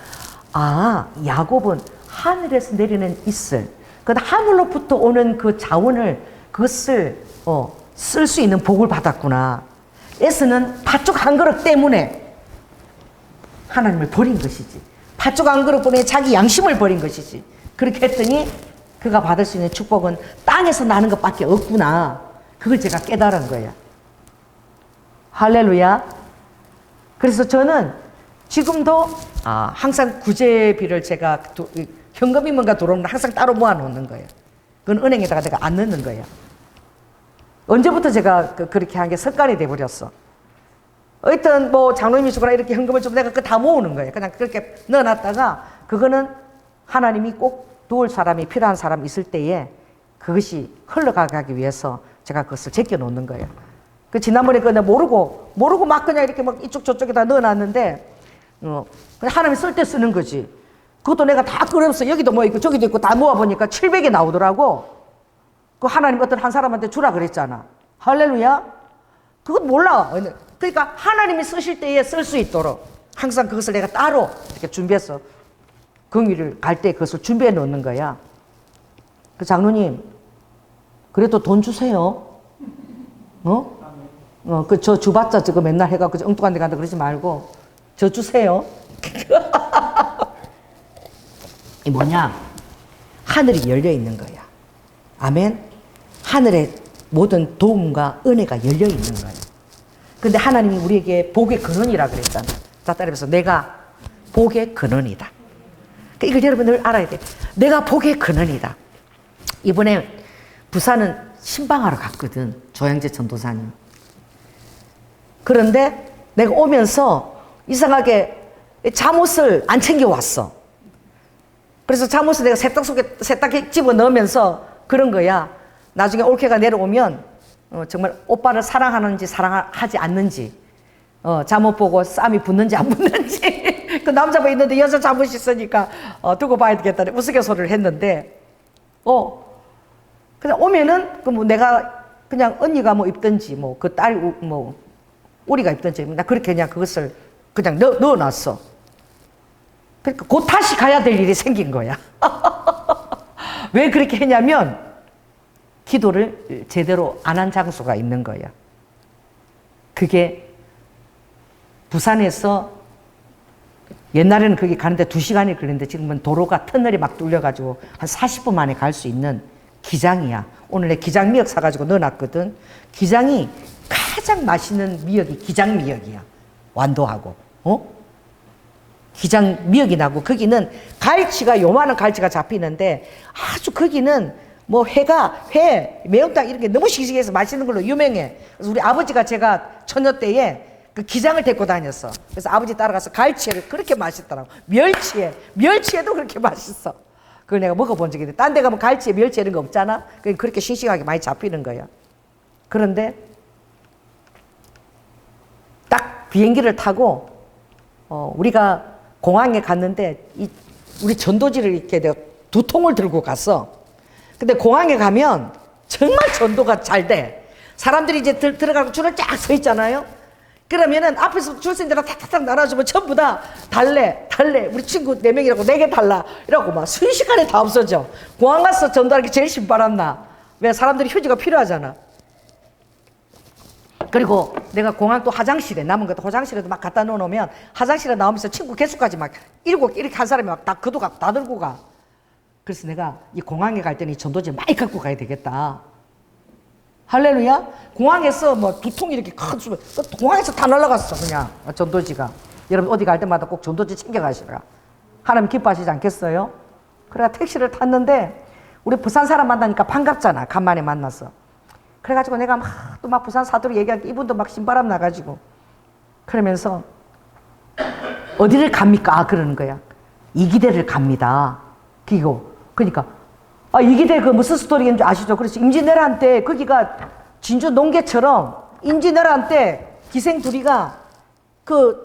Speaker 2: 야곱은 하늘에서 내리는 이슬, 그 하늘로부터 오는 그 자원을 그것을 쓸 수 있는 복을 받았구나. 에서는 팥죽 한 그릇 때문에 하나님을 버린 것이지. 팥죽 한 그릇 때문에 자기 양심을 버린 것이지. 그렇게 했더니 그가 받을 수 있는 축복은 땅에서 나는 것밖에 없구나. 그걸 제가 깨달은 거예요. 할렐루야. 그래서 저는 지금도 항상 구제비를 제가 현금이 뭔가 들어오면 항상 따로 모아놓는 거예요. 그건 은행에다가 내가 안 넣는 거예요. 언제부터 제가 그렇게 한 게 습관이 돼버렸어. 어쨌든 장로님이 주거나 이렇게 현금을 주면 내가 그거 다 모으는 거예요. 그냥 그렇게 넣어놨다가 그거는 하나님이 꼭 도울 사람이 필요한 사람이 있을 때에 그것이 흘러가기 위해서 제가 그것을 제껴놓는 거예요. 지난번에 그거 모르고 막 그냥 이렇게 막 이쪽 저쪽에다 넣어놨는데 그냥 하나님이 쓸 때 쓰는 거지. 그것도 내가 다 끌어서 여기도 있고 저기도 있고 다 모아보니까 700이 나오더라고. 그 하나님 어떤 한 사람한테 주라 그랬잖아. 할렐루야. 그건 몰라. 그러니까 하나님이 쓰실 때에 쓸 수 있도록 항상 그것을 내가 따로 이렇게 준비해서 긍휼을 갈 때 그것을 준비해 놓는 거야. 장로님, 그래도 돈 주세요. 저 주봤자 저거 맨날 해갖고 엉뚱한 데 간다 그러지 말고 저 주세요. 이 뭐냐? 하늘이 열려 있는 거야. 아멘. 하늘에 모든 도움과 은혜가 열려 있는 거야. 근데 하나님이 우리에게 복의 근원이라 그랬잖아. 자, 따라해서 내가 복의 근원이다. 그러니까 이걸 여러분들 알아야 돼. 내가 복의 근원이다. 이번에 부산은 신방하러 갔거든. 조양재 전도사님. 그런데 내가 오면서 이상하게 잠옷을 안 챙겨왔어. 그래서 잠옷을 내가 세탁 속에 세탁기 집어넣으면서 그런 거야. 나중에 올케가 내려오면 정말 오빠를 사랑하는지 사랑하지 않는지 잠옷 보고 쌈이 붙는지 안 붙는지 그 남자분 있는데 여자 잠옷이 있으니까 두고 봐야 되겠다 우스갯소리를 했는데 그냥 오면은 그 뭐 내가 그냥 언니가 뭐 입든지 뭐 그 딸 뭐 우리가 입든지 나 그렇게 그냥 그것을 그냥 넣어놨어. 그러니까 곧 다시 가야 될 일이 생긴 거야. 왜 그렇게 했냐면 기도를 제대로 안 한 장소가 있는 거야. 그게 부산에서 옛날에는 거기 가는데 2시간이 걸리는데 지금은 도로가 터널이 막 뚫려가지고 한 40분 만에 갈 수 있는 기장이야. 오늘 내 기장 미역 사가지고 넣어놨거든. 기장이 가장 맛있는 미역이 기장 미역이야. 완도하고 기장 미역이 나고 거기는 갈치가 요만한 갈치가 잡히는데 아주 거기는 뭐 회, 매운탕 이런 게 너무 싱싱해서 맛있는 걸로 유명해. 그래서 우리 아버지가 제가 처녀 때에 그 기장을 데리고 다녔어. 그래서 아버지 따라가서 갈치회를 그렇게 맛있더라고. 멸치회도 그렇게 맛있어. 그걸 내가 먹어본 적이 있는데 딴 데 가면 갈치회, 멸치 이런 거 없잖아. 그렇게 싱싱하게 많이 잡히는 거야. 그런데 딱 비행기를 타고 우리가 공항에 갔는데 우리 전도지를 이렇게 내가 2통을 들고 갔어. 근데 공항에 가면 정말 전도가 잘 돼. 사람들이 이제 들어가고 줄을 쫙 서 있잖아요. 그러면은 앞에서 줄 선 대로 탁탁탁 나눠주면 전부 다 달래 우리 친구 4명이라고 4개 달라 이러고 막 순식간에 다 없어져. 공항 가서 전도하는 게 제일 신바람 나. 왜? 사람들이 휴지가 필요하잖아. 그리고 내가 공항 또 화장실에 남은 것도 화장실에도 막 갖다 놓으면 화장실에 나오면서 친구 개수까지 막 이렇게 한 사람이 막 다 그도 다 들고 가. 그래서 내가 이 공항에 갈 때는 이 전도지 많이 갖고 가야 되겠다. 할렐루야. 공항에서 뭐 2통 이렇게 큰 수, 공항에서 다 날라갔어 그냥 전도지가. 여러분 어디 갈 때마다 꼭 전도지 챙겨가시라. 하나님 기뻐하시지 않겠어요? 그래가 택시를 탔는데 우리 부산 사람 만나니까 반갑잖아. 간만에 만나서. 그래가지고 내가 또 막 부산 사투리 얘기하니까 이분도 막 신바람 나가지고 그러면서 어디를 갑니까? 그러는 거야. 이기대를 갑니다. 그러니까 이기대 그 무슨 스토리인지 아시죠? 그래서 임진왜란 거기가 진주 농계처럼 임진왜란 때 기생 둘이가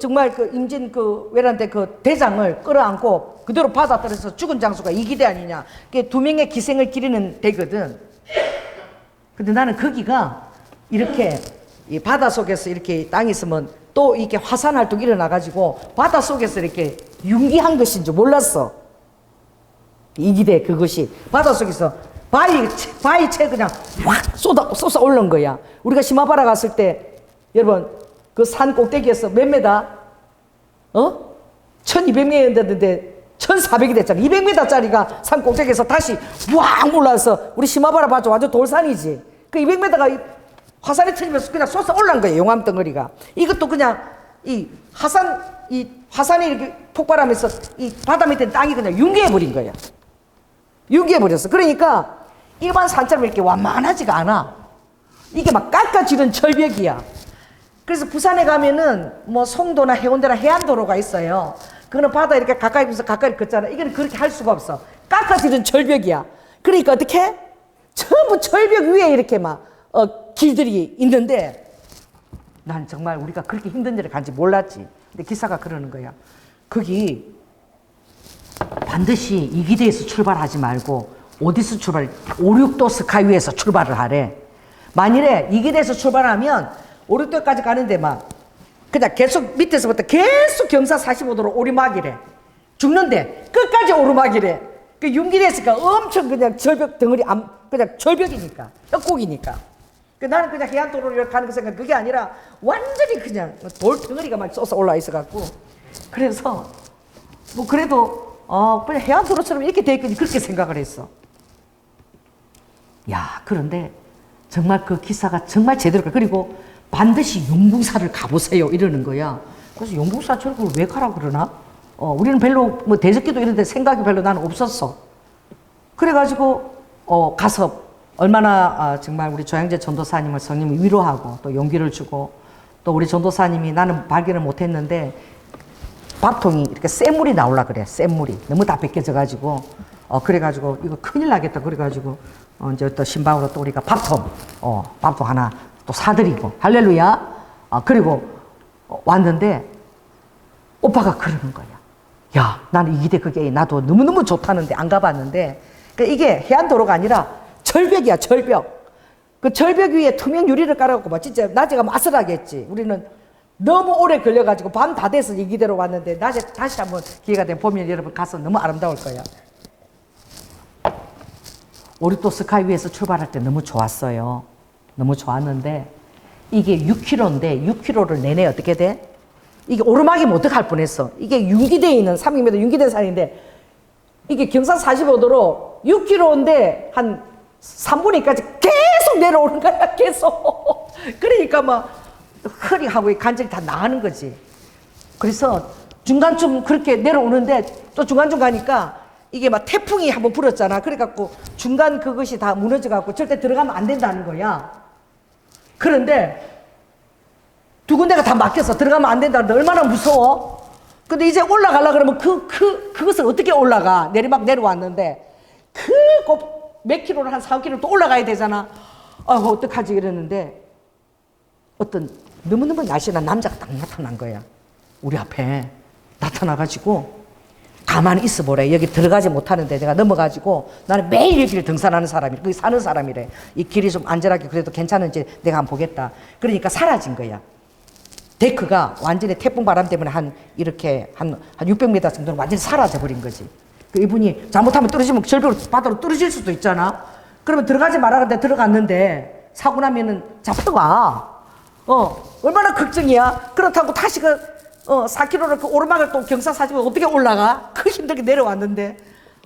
Speaker 2: 정말 임진왜란 때 대장을 끌어안고 그대로 바다 떨어져서 죽은 장소가 이기대 아니냐. 그게 2명의 기생을 기리는 데거든. 근데 나는 거기가 이렇게 이 바다 속에서 이렇게 땅이 있으면 또 이렇게 화산 활동이 일어나가지고 바다 속에서 이렇게 융기한 것인 줄 몰랐어. 이기대 그것이 바다 속에서 바위채 그냥 확 쏟아 올른 거야. 우리가 시마바라 갔을 때 여러분 그 산 꼭대기에서 몇 메다? 1200m였는데 1400이 됐잖아. 200m짜리가 산 꼭대기에서 다시 왕 올라와서 우리 시마바라 봤죠? 완전 돌산이지. 그 200m가 화산에 터지면서 그냥 쏟아 올라온 거예요. 용암 덩어리가. 이것도 그냥 이 화산이 이렇게 폭발하면서 이 바다 밑에 땅이 그냥 융기해버린 거야. 융기해버렸어. 그러니까 일반 산처럼 이렇게 완만하지가 않아. 이게 막 깎아지른 절벽이야. 그래서 부산에 가면은 뭐 송도나 해운대나 해안도로가 있어요. 그거는 바다 이렇게 가까이 보면서 가까이 걷잖아. 이거는 그렇게 할 수가 없어. 깎아지른 절벽이야. 그러니까 어떻게? 전부 절벽 위에 이렇게 막 길들이 있는데 난 정말 우리가 그렇게 힘든 데를 간지 몰랐지. 근데 기사가 그러는 거야. 거기 반드시 이기대에서 출발하지 말고 어디서 5, 6도 스카이위에서 출발을 하래. 만일에 이기대에서 출발하면 5, 6도까지 가는데 막 그냥 계속 밑에서부터 계속 경사 45도로 오르막이래. 죽는데 끝까지 오르막이래. 그 융기대에서가 엄청 그냥 절벽 덩어리 그냥 절벽이니까 협곡이니까. 나는 그냥 해안도로를 이렇게 가는 그 생각 그게 아니라 완전히 그냥 돌 덩어리가 막 쏟아 올라 있어갖고 그래서 뭐 그래도 그냥 해안도로처럼 이렇게 돼 있거니 그렇게 생각을 했어. 야, 그런데 정말 그 기사가 정말 제대로 그리고 반드시 용궁사를 가보세요 이러는 거야. 그래서 용궁사 저걸 왜 가라고 그러나? 우리는 별로 뭐 대적기도 이런 데 생각이 별로 나는 없었어. 그래가지고 가서 얼마나 정말 우리 조양재 전도사님을 성님이 위로하고 또 용기를 주고 또 우리 전도사님이 나는 발견을 못했는데 밥통이 이렇게 센 물이 나올라 그래. 센 물이 너무 다 벗겨져가지고 그래가지고 이거 큰일 나겠다. 그래가지고 이제 또 신방으로 또 우리가 밥통 하나 또 사드리고 할렐루야. 그리고 왔는데 오빠가 그러는 거야. 야, 나는 이 기대 그게 나도 너무너무 좋다는데 안 가봤는데 그러니까 이게 해안도로가 아니라 절벽이야. 절벽. 그 절벽 위에 투명 유리를 깔아갖고 막 진짜 낮에 가면 아슬하겠지. 우리는 너무 오래 걸려가지고 밤 다 돼서 이 기대로 왔는데 낮에 다시 한번 기회가 되면 보면 여러분 가서 너무 아름다울 거야. 우리 또 스카이위에서 출발할 때 너무 좋았어요. 너무 좋았는데 이게 6km인데 6km를 내내 어떻게 돼? 이게 오르막이면 어떡할 뻔했어. 이게 윤기대에 있는 300m 윤기대 산인데 이게 경산 45도로 6km인데 한 3분의 2까지 계속 내려오는 거야. 계속. 그러니까 막 허리하고 관절이 다 나가는 거지. 그래서 중간쯤 그렇게 내려오는데 또 중간중간 가니까 이게 막 태풍이 한번 불었잖아. 그래갖고 중간 그것이 다 무너져갖고 절대 들어가면 안 된다는 거야. 그런데 두 군데가 다 막혀서 들어가면 안 된다는데 얼마나 무서워? 근데 이제 올라가려고 그러면 그것을 어떻게 올라가? 내리막 내려왔는데 몇 킬로를 한 4km 또 올라가야 되잖아. 아이고, 어떡하지? 이랬는데 어떤 너무너무 날씬한 남자가 딱 나타난 거야. 우리 앞에 나타나가지고 가만히 있어 보래. 여기 들어가지 못하는데 내가 넘어가지고 나는 매일 여기를 등산하는 사람이래. 거기 사는 사람이래. 이 길이 좀 안전하게 그래도 괜찮은지 내가 한번 보겠다. 그러니까 사라진 거야. 데크가 완전히 태풍 바람 때문에 이렇게 한 600m 정도는 완전히 사라져 버린 거지. 그 이분이 잘못하면 떨어지면 절벽으로 바다로 떨어질 수도 있잖아. 그러면 들어가지 말라는데 들어갔는데 사고 나면은 잡혀가. 얼마나 걱정이야. 그렇다고 다시 4km를 그 오르막을 또 경사 사지면 어떻게 올라가? 그 힘들게 내려왔는데.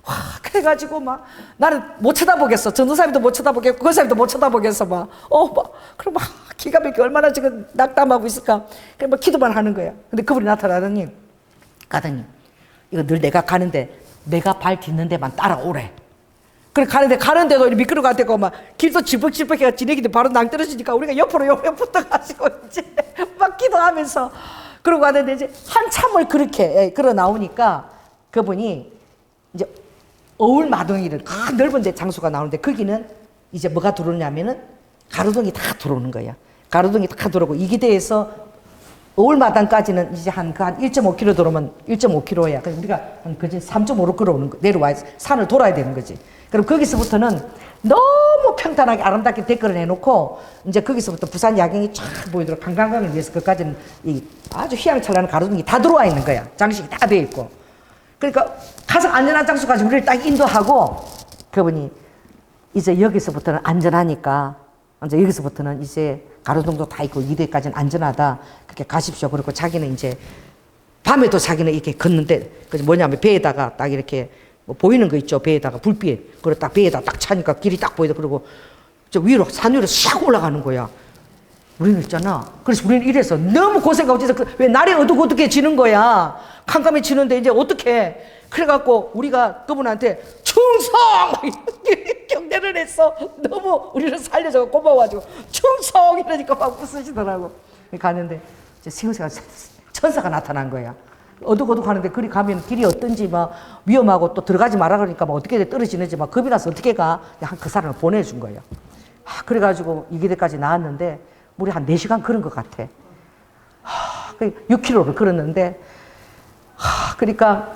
Speaker 2: 와, 그래가지고 막 나는 못 쳐다보겠어. 전도사님도 못 쳐다보겠고, 그 사람도 못 쳐다보겠어. 그럼 막 기가 막히게 얼마나 지금 낙담하고 있을까. 그래, 막 기도만 하는 거야. 근데 그분이 나타나더니, 이거 늘 내가 가는데, 내가 발 딛는 데만 따라오래. 그래, 가는데도 미끄러워 가지고 막 길도 질퍽질퍽해가 지내기도 바로 낭떠러지니까 우리가 옆으로 붙어가지고 이제 막 기도하면서 그러고 가는데 이제 한참을 그렇게 걸어 나오니까 그분이 이제 어울 마동이를 넓은 데 장소가 나오는데 거기는 이제 뭐가 들어오냐면은 가로등이 다 들어오는 거야. 가로등이 다 들어오고 이 기대에서 어울마당까지는 이제 한 1.5km 들어오면 1.5km야. 그래서 우리가 한 그지 3.5로 걸어오는 거, 내려와야 산을 돌아야 되는 거지. 그럼 거기서부터는 너무 평탄하게 아름답게 데크를 해놓고 이제 거기서부터 부산 야경이 쫙 보이도록 관광객을 위해서 그까지는 이 아주 휘황찬란한 가로등이 다 들어와 있는 거야. 장식이 다 돼 있고. 그러니까 가장 안전한 장소까지 우리를 딱 인도하고 그분이 이제 여기서부터는 안전하니까 이제 여기서부터는 이제 가로등도 다 있고 이대까지는 안전하다. 그렇게 가십시오. 그리고 자기는 이제 밤에도 자기는 이렇게 걷는데 그 뭐냐면 배에다가 딱 이렇게 뭐 보이는 거 있죠. 배에다가 불빛. 그리고 딱 배에다 딱 차니까 길이 딱 보이다. 그리고 저 위로 산 위로 샥 올라가는 거야. 우리는 있잖아. 그래서 우리는 이래서 너무 고생하고 있어서 왜 날이 어둑어둑해지는 거야. 캄캄해지는데 이제 어떻게 그래갖고 우리가 그분한테 충성! 경례를 했어. 너무 우리를 살려줘서 고마워가지고 충성! 이러니까 막 웃으시더라고. 가는데 이제 생새가 천사가 나타난 거야. 어둑어둑 하는데 그리 가면 길이 어떤지 막 위험하고 또 들어가지 말라 그러니까 막 어떻게 떨어지는지 막 겁이 나서 어떻게 가? 그 사람을 보내준 거예요. 그래가지고 이 길에까지 나왔는데 우리 한 4시간 걸은 것 같아. 6km를 걸었는데 그러니까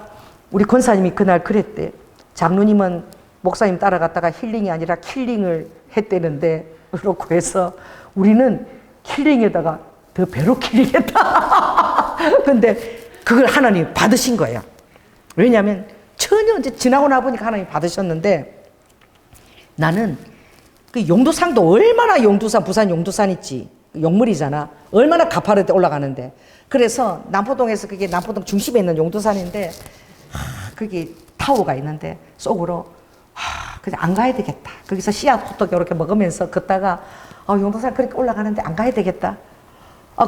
Speaker 2: 우리 권사님이 그날 그랬대. 장로님은 목사님 따라갔다가 힐링이 아니라 킬링을 했대는데 그렇고 해서 우리는 킬링에다가 더 배로 킬링했다. 근데 그걸 하나님 받으신 거야. 왜냐하면 전혀 이제 지나고 나보니까 하나님 받으셨는데 나는 그 용두산도 얼마나 용두산, 부산 용두산 있지. 용물이잖아. 얼마나 가파르게 올라가는데. 그래서 남포동에서 그게 남포동 중심에 있는 용두산인데, 거기 타워가 있는데, 속으로, 그냥 안 가야 되겠다. 거기서 씨앗 호떡 이렇게 먹으면서 걷다가, 용두산 그렇게 올라가는데 안 가야 되겠다.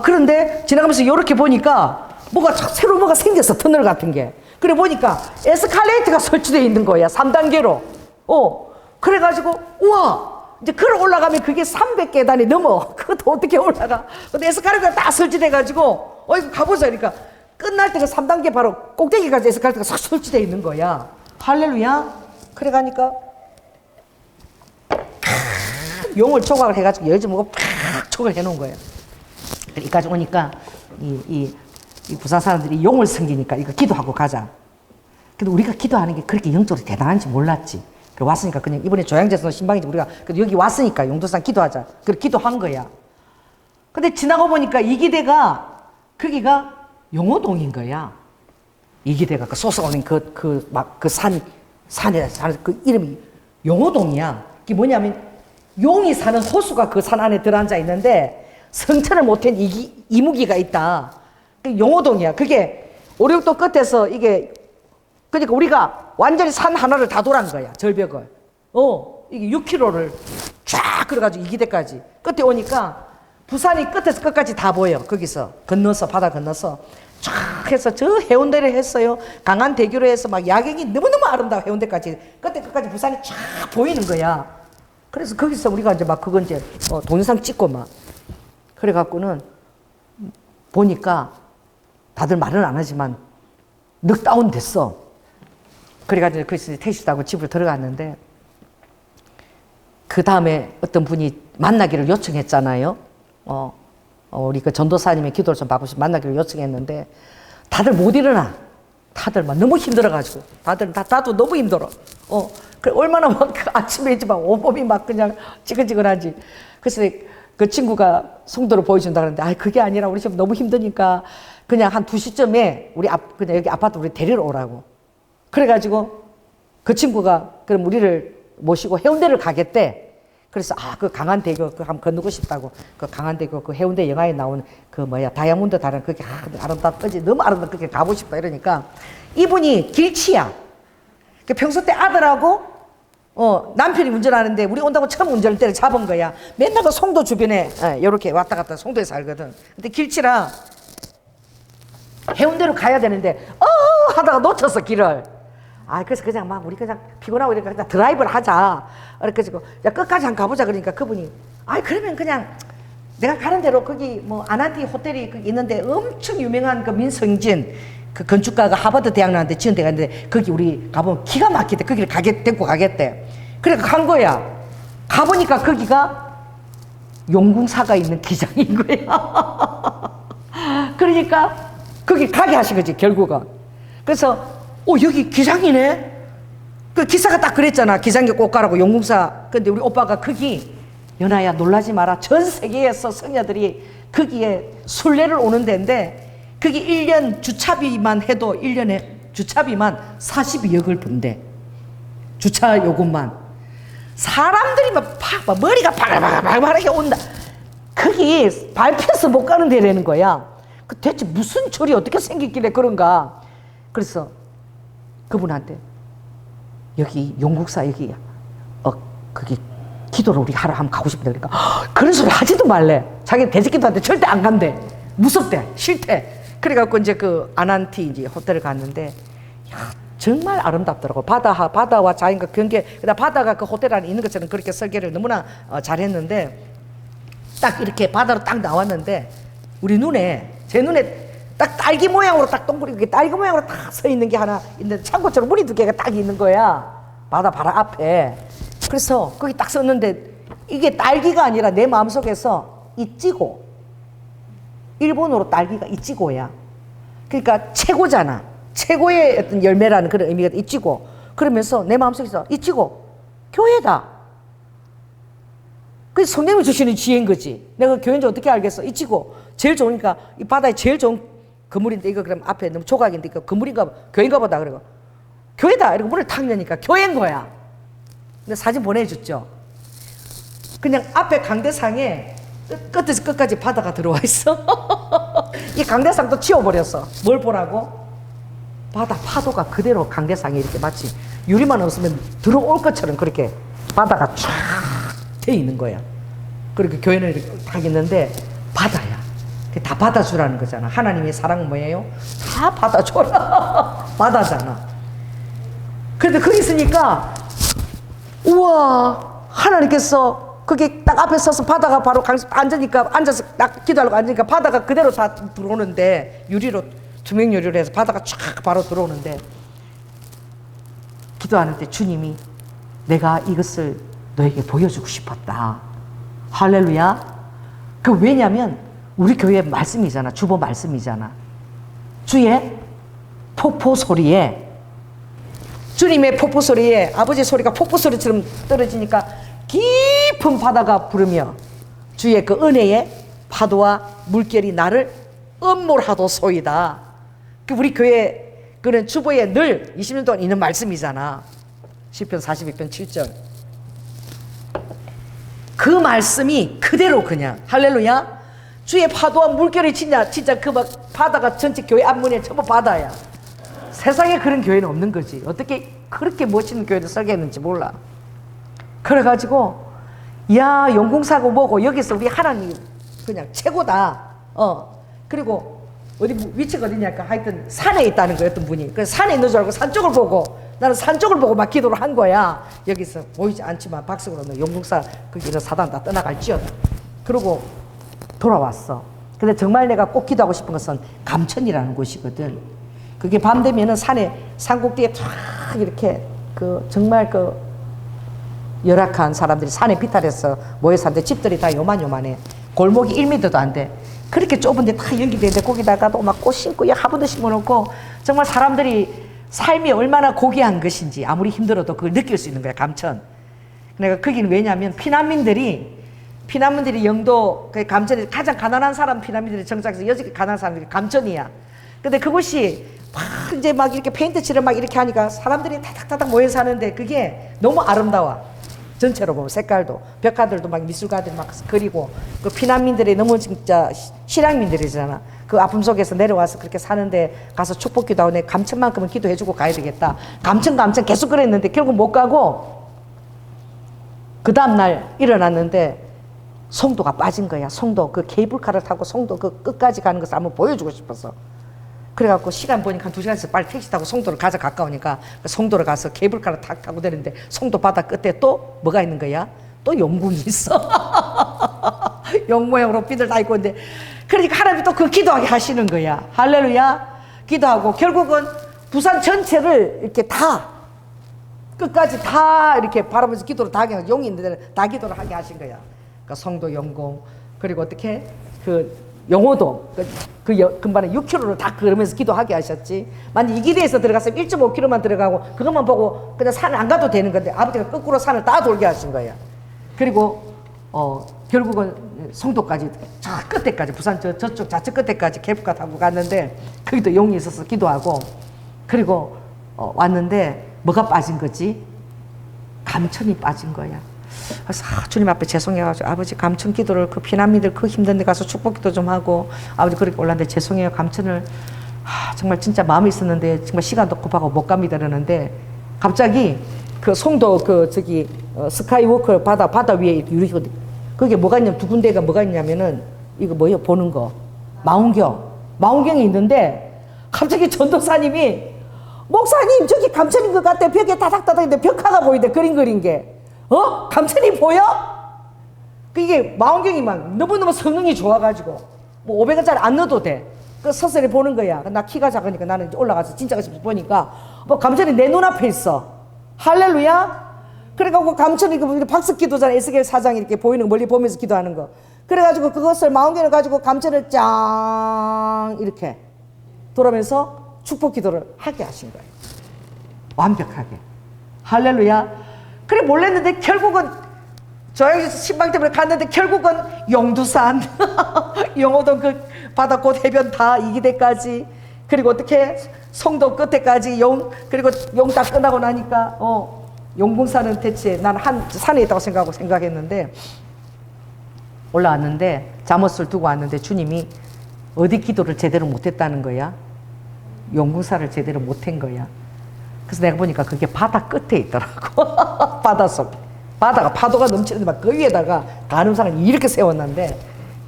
Speaker 2: 그런데 지나가면서 이렇게 보니까, 뭐가 새로 뭐가 생겼어, 터널 같은 게. 그래 보니까 에스컬레이터가 설치되어 있는 거야, 3단계로. 그래가지고 우와, 이제 걸어 올라가면 그게 300계단이 넘어. 그것도 어떻게 올라가? 근데 에스컬레이터가 다 설치돼가지고 이거 가보자. 그러니까 끝날 때 그 3단계 바로 꼭대기까지 에스컬레이터가 싹 설치되어 있는 거야. 할렐루야. 그래 가니까 용을 조각을 해가지고 여지보고 팍 촉을 해놓은 거예요. 여기까지 오니까 이 부산 사람들이 용을 섬기니까 이거 기도하고 가자. 근데 우리가 기도하는 게 그렇게 영적으로 대단한지 몰랐지. 그래 왔으니까 그냥 이번에 조양제선 신방이지 우리가 그래도 여기 왔으니까 용도산 기도하자. 그래 기도한 거야. 근데 지나고 보니까 이기대가 거기가 용호동인 거야. 이기대가 그 솟아오는 산에 그 이름이 용호동이야. 그게 뭐냐면 용이 사는 호수가 그 산 안에 들어앉아 있는데 성천을 못한 이무기가 있다. 그 용호동이야. 그게 오륙도 끝에서 이게 그러니까 우리가 완전히 산 하나를 다 돌아간 거야. 절벽을. 이게 6km를 쫙 걸어가지고 이기대까지. 끝에 오니까 부산이 끝에서 끝까지 다 보여. 거기서 건너서 바다 건너서 쫙 해서 저 해운대를 했어요. 강안대교로 해서 막 야경이 너무너무 아름다워. 해운대까지 끝에 끝까지 부산이 쫙 보이는 거야. 그래서 거기서 우리가 이제 막 그건 이제 동영상 찍고 막 그래갖고는 보니까 다들 말은 안 하지만 넉다운 됐어. 그래가지고 그래서 택시 타고 집으로 들어갔는데 그 다음에 어떤 분이 만나기를 요청했잖아요. 우리 그 전도사님의 기도를 좀 받고 싶어 만나기를 요청했는데 다들 못 일어나. 다들 막 너무 힘들어가지고 다도 너무 힘들어. 그 얼마나 막 아침에 이제 막 온몸이 막 그냥 지근지근하지. 그래서 그 친구가 송도를 보여준다 그러는데 그게 아니라 우리 지금 너무 힘드니까 그냥 한 2시쯤에 그냥 여기 아파트 우리 데리러 오라고. 그래가지고 그 친구가 그럼 우리를 모시고 해운대를 가겠대. 그래서 그 강안대교 그 한번 건너고 싶다고. 그 강안대교 그 해운대 영화에 나오는 그 다이아몬드 다른 그게 아름답지 너무 아름답게 그렇게 가고 싶다 이러니까 이분이 길치야. 그 평소 때 아들하고 남편이 운전하는데 우리 온다고 처음 운전대를 잡은 거야. 맨날 그 송도 주변에 이렇게 왔다 갔다 송도에 살거든. 근데 길치라 해운대로 가야 되는데 하다가 놓쳤어 길을. 그래서 그냥 막 우리 그냥 피곤하고 이러니까 그냥 드라이브를 하자. 그래가지고 야 끝까지 한번 가보자 그러니까 그분이 그러면 그냥 내가 가는 대로 거기 뭐 아난티 호텔이 있는데 엄청 유명한 그 민성진 그 건축가가 하버드 대학 나왔는데 지은 데가 있는데 거기 우리 가보면 기가 막히대. 거기를 데리고 가겠대. 그래 간 거야. 가보니까 거기가 용궁사가 있는 기장인 거야. 그러니까 거기 가게 하신 거지 결국은. 그래서 여기 기장이네. 그 기사가 딱 그랬잖아. 기장에 꼭 가라고 용궁사. 근데 우리 오빠가 거기 연아야 놀라지 마라. 전 세계에서 성녀들이 거기에 순례를 오는 데인데 거기 1년 주차비만 해도 1년에 주차비만 42억을 번대. 주차 요금만. 사람들이 막 머리가 바글바글하게 온다. 거기 밟혀서 못 가는 데라는 거야. 대체 무슨 절이 어떻게 생겼길래 그런가. 그래서 그분한테 여기 용국사 여기 거기 기도를 우리 하러 한번 가고 싶다 그러니까 그런 소리 하지도 말래. 자기 대적기도한테 절대 안 간대. 무섭대. 싫대. 그래갖고 이제 그 아난티 이제 호텔을 갔는데 정말 아름답더라고. 바다와 자연과 경계. 그다음 바다가 그 호텔 안에 있는 것처럼 그렇게 설계를 너무나 잘했는데 딱 이렇게 바다로 딱 나왔는데 제 눈에 딱 딸기 모양으로 딱 동그랗게 딸기 모양으로 딱 서 있는 게 하나 있는데 창고처럼 문이 2개가 딱 있는 거야. 바다 바로 앞에. 그래서 거기 딱 썼는데 이게 딸기가 아니라 내 마음속에서 이찌고, 일본어로 딸기가 이찌고야. 그러니까 최고잖아. 최고의 어떤 열매라는 그런 의미가 이찌고. 그러면서 내 마음속에서 이찌고 교회다. 그래서 성령이 주시는 지혜인 거지. 내가 교회인지 어떻게 알겠어. 이찌고 제일 좋으니까 이 바다에 제일 좋은 건물인데 이거 그럼 앞에 너무 조각인데 이거 건물인가 교회인가 보다. 그러고 교회다. 이러고 문을 탁 여니까 교회인 거야. 근데 사진 보내줬죠. 그냥 앞에 강대상에 끝에서 끝까지 바다가 들어와 있어. 이 강대상도 치워버렸어. 뭘 보라고? 바다 파도가 그대로 강대상에 이렇게 마치 유리만 없으면 들어올 것처럼 그렇게 바다가 쫙 돼 있는 거야. 그렇게 교회는 이렇게 딱 있는데 바다야. 다 받아주라는 거잖아. 하나님의 사랑은 뭐예요? 다 받아줘라. 받아잖아. 그런데 거기 있으니까 우와, 하나님께서 그게 딱 앞에 서서 바다가 바로 앉으니까, 앉아서 딱 기도하려고 앉으니까 바다가 그대로 다 들어오는데, 유리로 투명 유리로 해서 바다가 쫙 바로 들어오는데, 기도하는데 주님이 내가 이것을 너에게 보여주고 싶었다. 할렐루야. 그 왜냐면 우리 교회 말씀이잖아. 주보 말씀이잖아. 주의 폭포 소리에, 주님의 폭포 소리에 아버지 소리가 폭포 소리처럼 떨어지니까 깊은 바다가 부르며 주의 그 은혜의 파도와 물결이 나를 음몰하도소이다. 그 우리 교회 그는 주보에 늘 20년 동안 있는 말씀이잖아. 시편 42편 7절. 그 말씀이 그대로 그냥 할렐루야. 주의 파도와 물결이 진짜 그 막 바다가 전체 교회 앞문에 전부 바다야. 세상에 그런 교회는 없는 거지. 어떻게 그렇게 멋진 교회를 설계했는지 몰라. 그래가지고 야, 용궁사고 뭐고 여기서 우리 하나님 그냥 최고다. 그리고 어디 위치가 어디냐니까 하여튼 산에 있다는 거예요. 어떤 분이. 그래서 산에 있는 줄 알고 산 쪽을 보고, 나는 산 쪽을 보고 막 기도를 한 거야. 여기서 보이지 않지만 박석으로 너 용궁사 거기는 사단 다 떠나갈지어다. 그러고 돌아왔어. 근데 정말 내가 꼭 기도하고 싶은 것은 감천이라는 곳이거든. 그게 밤 되면은 산꼭대기에 쫙 이렇게 정말 열악한 사람들이 산에 비탈해서 모여 사는데 집들이 다 요만요만해. 골목이 1m도 안 돼. 그렇게 좁은데 다 연기되는데 거기다가도 막 꽃 심고 화분도 심어놓고 정말 사람들이 삶이 얼마나 고귀한 것인지 아무리 힘들어도 그걸 느낄 수 있는 거야. 감천. 내가 거기는 왜냐하면 피난민들이 영도 감천에 가장 가난한 사람, 피난민들이 정착해서 여지껏 가난한 사람들이 감천이야. 근데 그곳이 이제 막 이렇게 페인트 칠을 막 이렇게 하니까 사람들이 타닥타닥 모여 사는데 그게 너무 아름다워. 전체로 보면 색깔도, 벽화들도 막 미술가들이 막 그리고, 그 피난민들이 너무 진짜 실향민들이잖아. 그 아픔 속에서 내려와서 그렇게 사는데 가서 축복 기도하고 내 감천만큼은 기도해주고 가야 되겠다. 감천 계속 그랬는데 결국 못 가고 그 다음날 일어났는데 송도가 빠진 거야. 송도 그 케이블카를 타고 송도 그 끝까지 가는 것을 한번 보여주고 싶어서. 그래갖고 시간 보니까 한 2시간에서 빨리 택시 타고 송도를 가자. 가까우니까 송도를 가서 케이블카를 탁 타고 내리는데 송도 바다 끝에 또 뭐가 있는 거야? 또 용궁이 있어. 용 모양으로 삐들 다 있고 있는데, 그러니까 하나님이 또 그 기도하게 하시는 거야. 할렐루야. 기도하고 결국은 부산 전체를 이렇게 다 끝까지 다 이렇게 바라보면서 기도를 다 하게, 용이 있는 데는 다 기도를 하게 하신 거야. 그러니까 송도 용궁, 그리고 어떻게 영호도 금반에 6km를 다 걸으면서 기도하게 하셨지. 만약 이 길에서 들어갔으면 1.5km만 들어가고 그것만 보고 그냥 산을 안 가도 되는 건데 아버지가 거꾸로 산을 다 돌게 하신 거야. 그리고 결국은 송도까지 저 끝에까지, 부산 저쪽 좌측 끝에까지 케이블카 타고 갔는데 거기도 용이 있어서 기도하고, 그리고 왔는데 뭐가 빠진 거지? 감천이 빠진 거야. 그래서 주님 앞에 죄송해가지고 아버지 감천 기도를 그 피난민들 그 힘든 데 가서 축복 기도 좀 하고 아버지 그렇게 올랐는데 죄송해요. 감천을 정말 진짜 마음이 있었는데 정말 시간도 급하고 못 갑니다 이러는데 갑자기 그 송도 스카이워크 바다 위에 유리, 그게 뭐가 있냐면 두 군데가 뭐가 있냐면은 이거 뭐예요? 보는 거 망원경이 있는데 갑자기 전도사님이 목사님 저기 감천인 것 같아. 벽에 다닥다닥 있는데 벽화가 보이대. 그린 게 감천이 보여? 이게 망원경이 막 너무너무 성능이 좋아가지고 뭐 500원짜리 안 넣어도 돼. 그 서서히 보는 거야. 나 키가 작으니까 나는 이제 올라가서 진짜 보니까 뭐 감천이 내 눈앞에 있어. 할렐루야. 그래가지고 감천이 그 박석 기도잖아. 에스겔 사장이 이렇게 보이는 거 멀리 보면서 기도하는 거. 그래가지고 그것을 망원경을 가지고 감천을 짱 이렇게 돌아면서 축복 기도를 하게 하신 거예요. 완벽하게. 할렐루야. 그래 몰랐는데 결국은 조양지 신방 때문에 갔는데 결국은 용두산 영호동 그 바다꽃 해변 다 이기대까지, 그리고 어떻게 송도 끝에까지 그리고 용 다 끝나고 나니까 용궁산은 대체 난 산에 있다고 생각했는데 올라왔는데 잠옷을 두고 왔는데 주님이 어디 기도를 제대로 못했다는 거야? 용궁산을 제대로 못한 거야. 그래서 내가 보니까 그게 바다 끝에 있더라고. 바다 속. 바다가 파도가 넘치는데 막 그 위에다가 간음산을 이렇게 세웠는데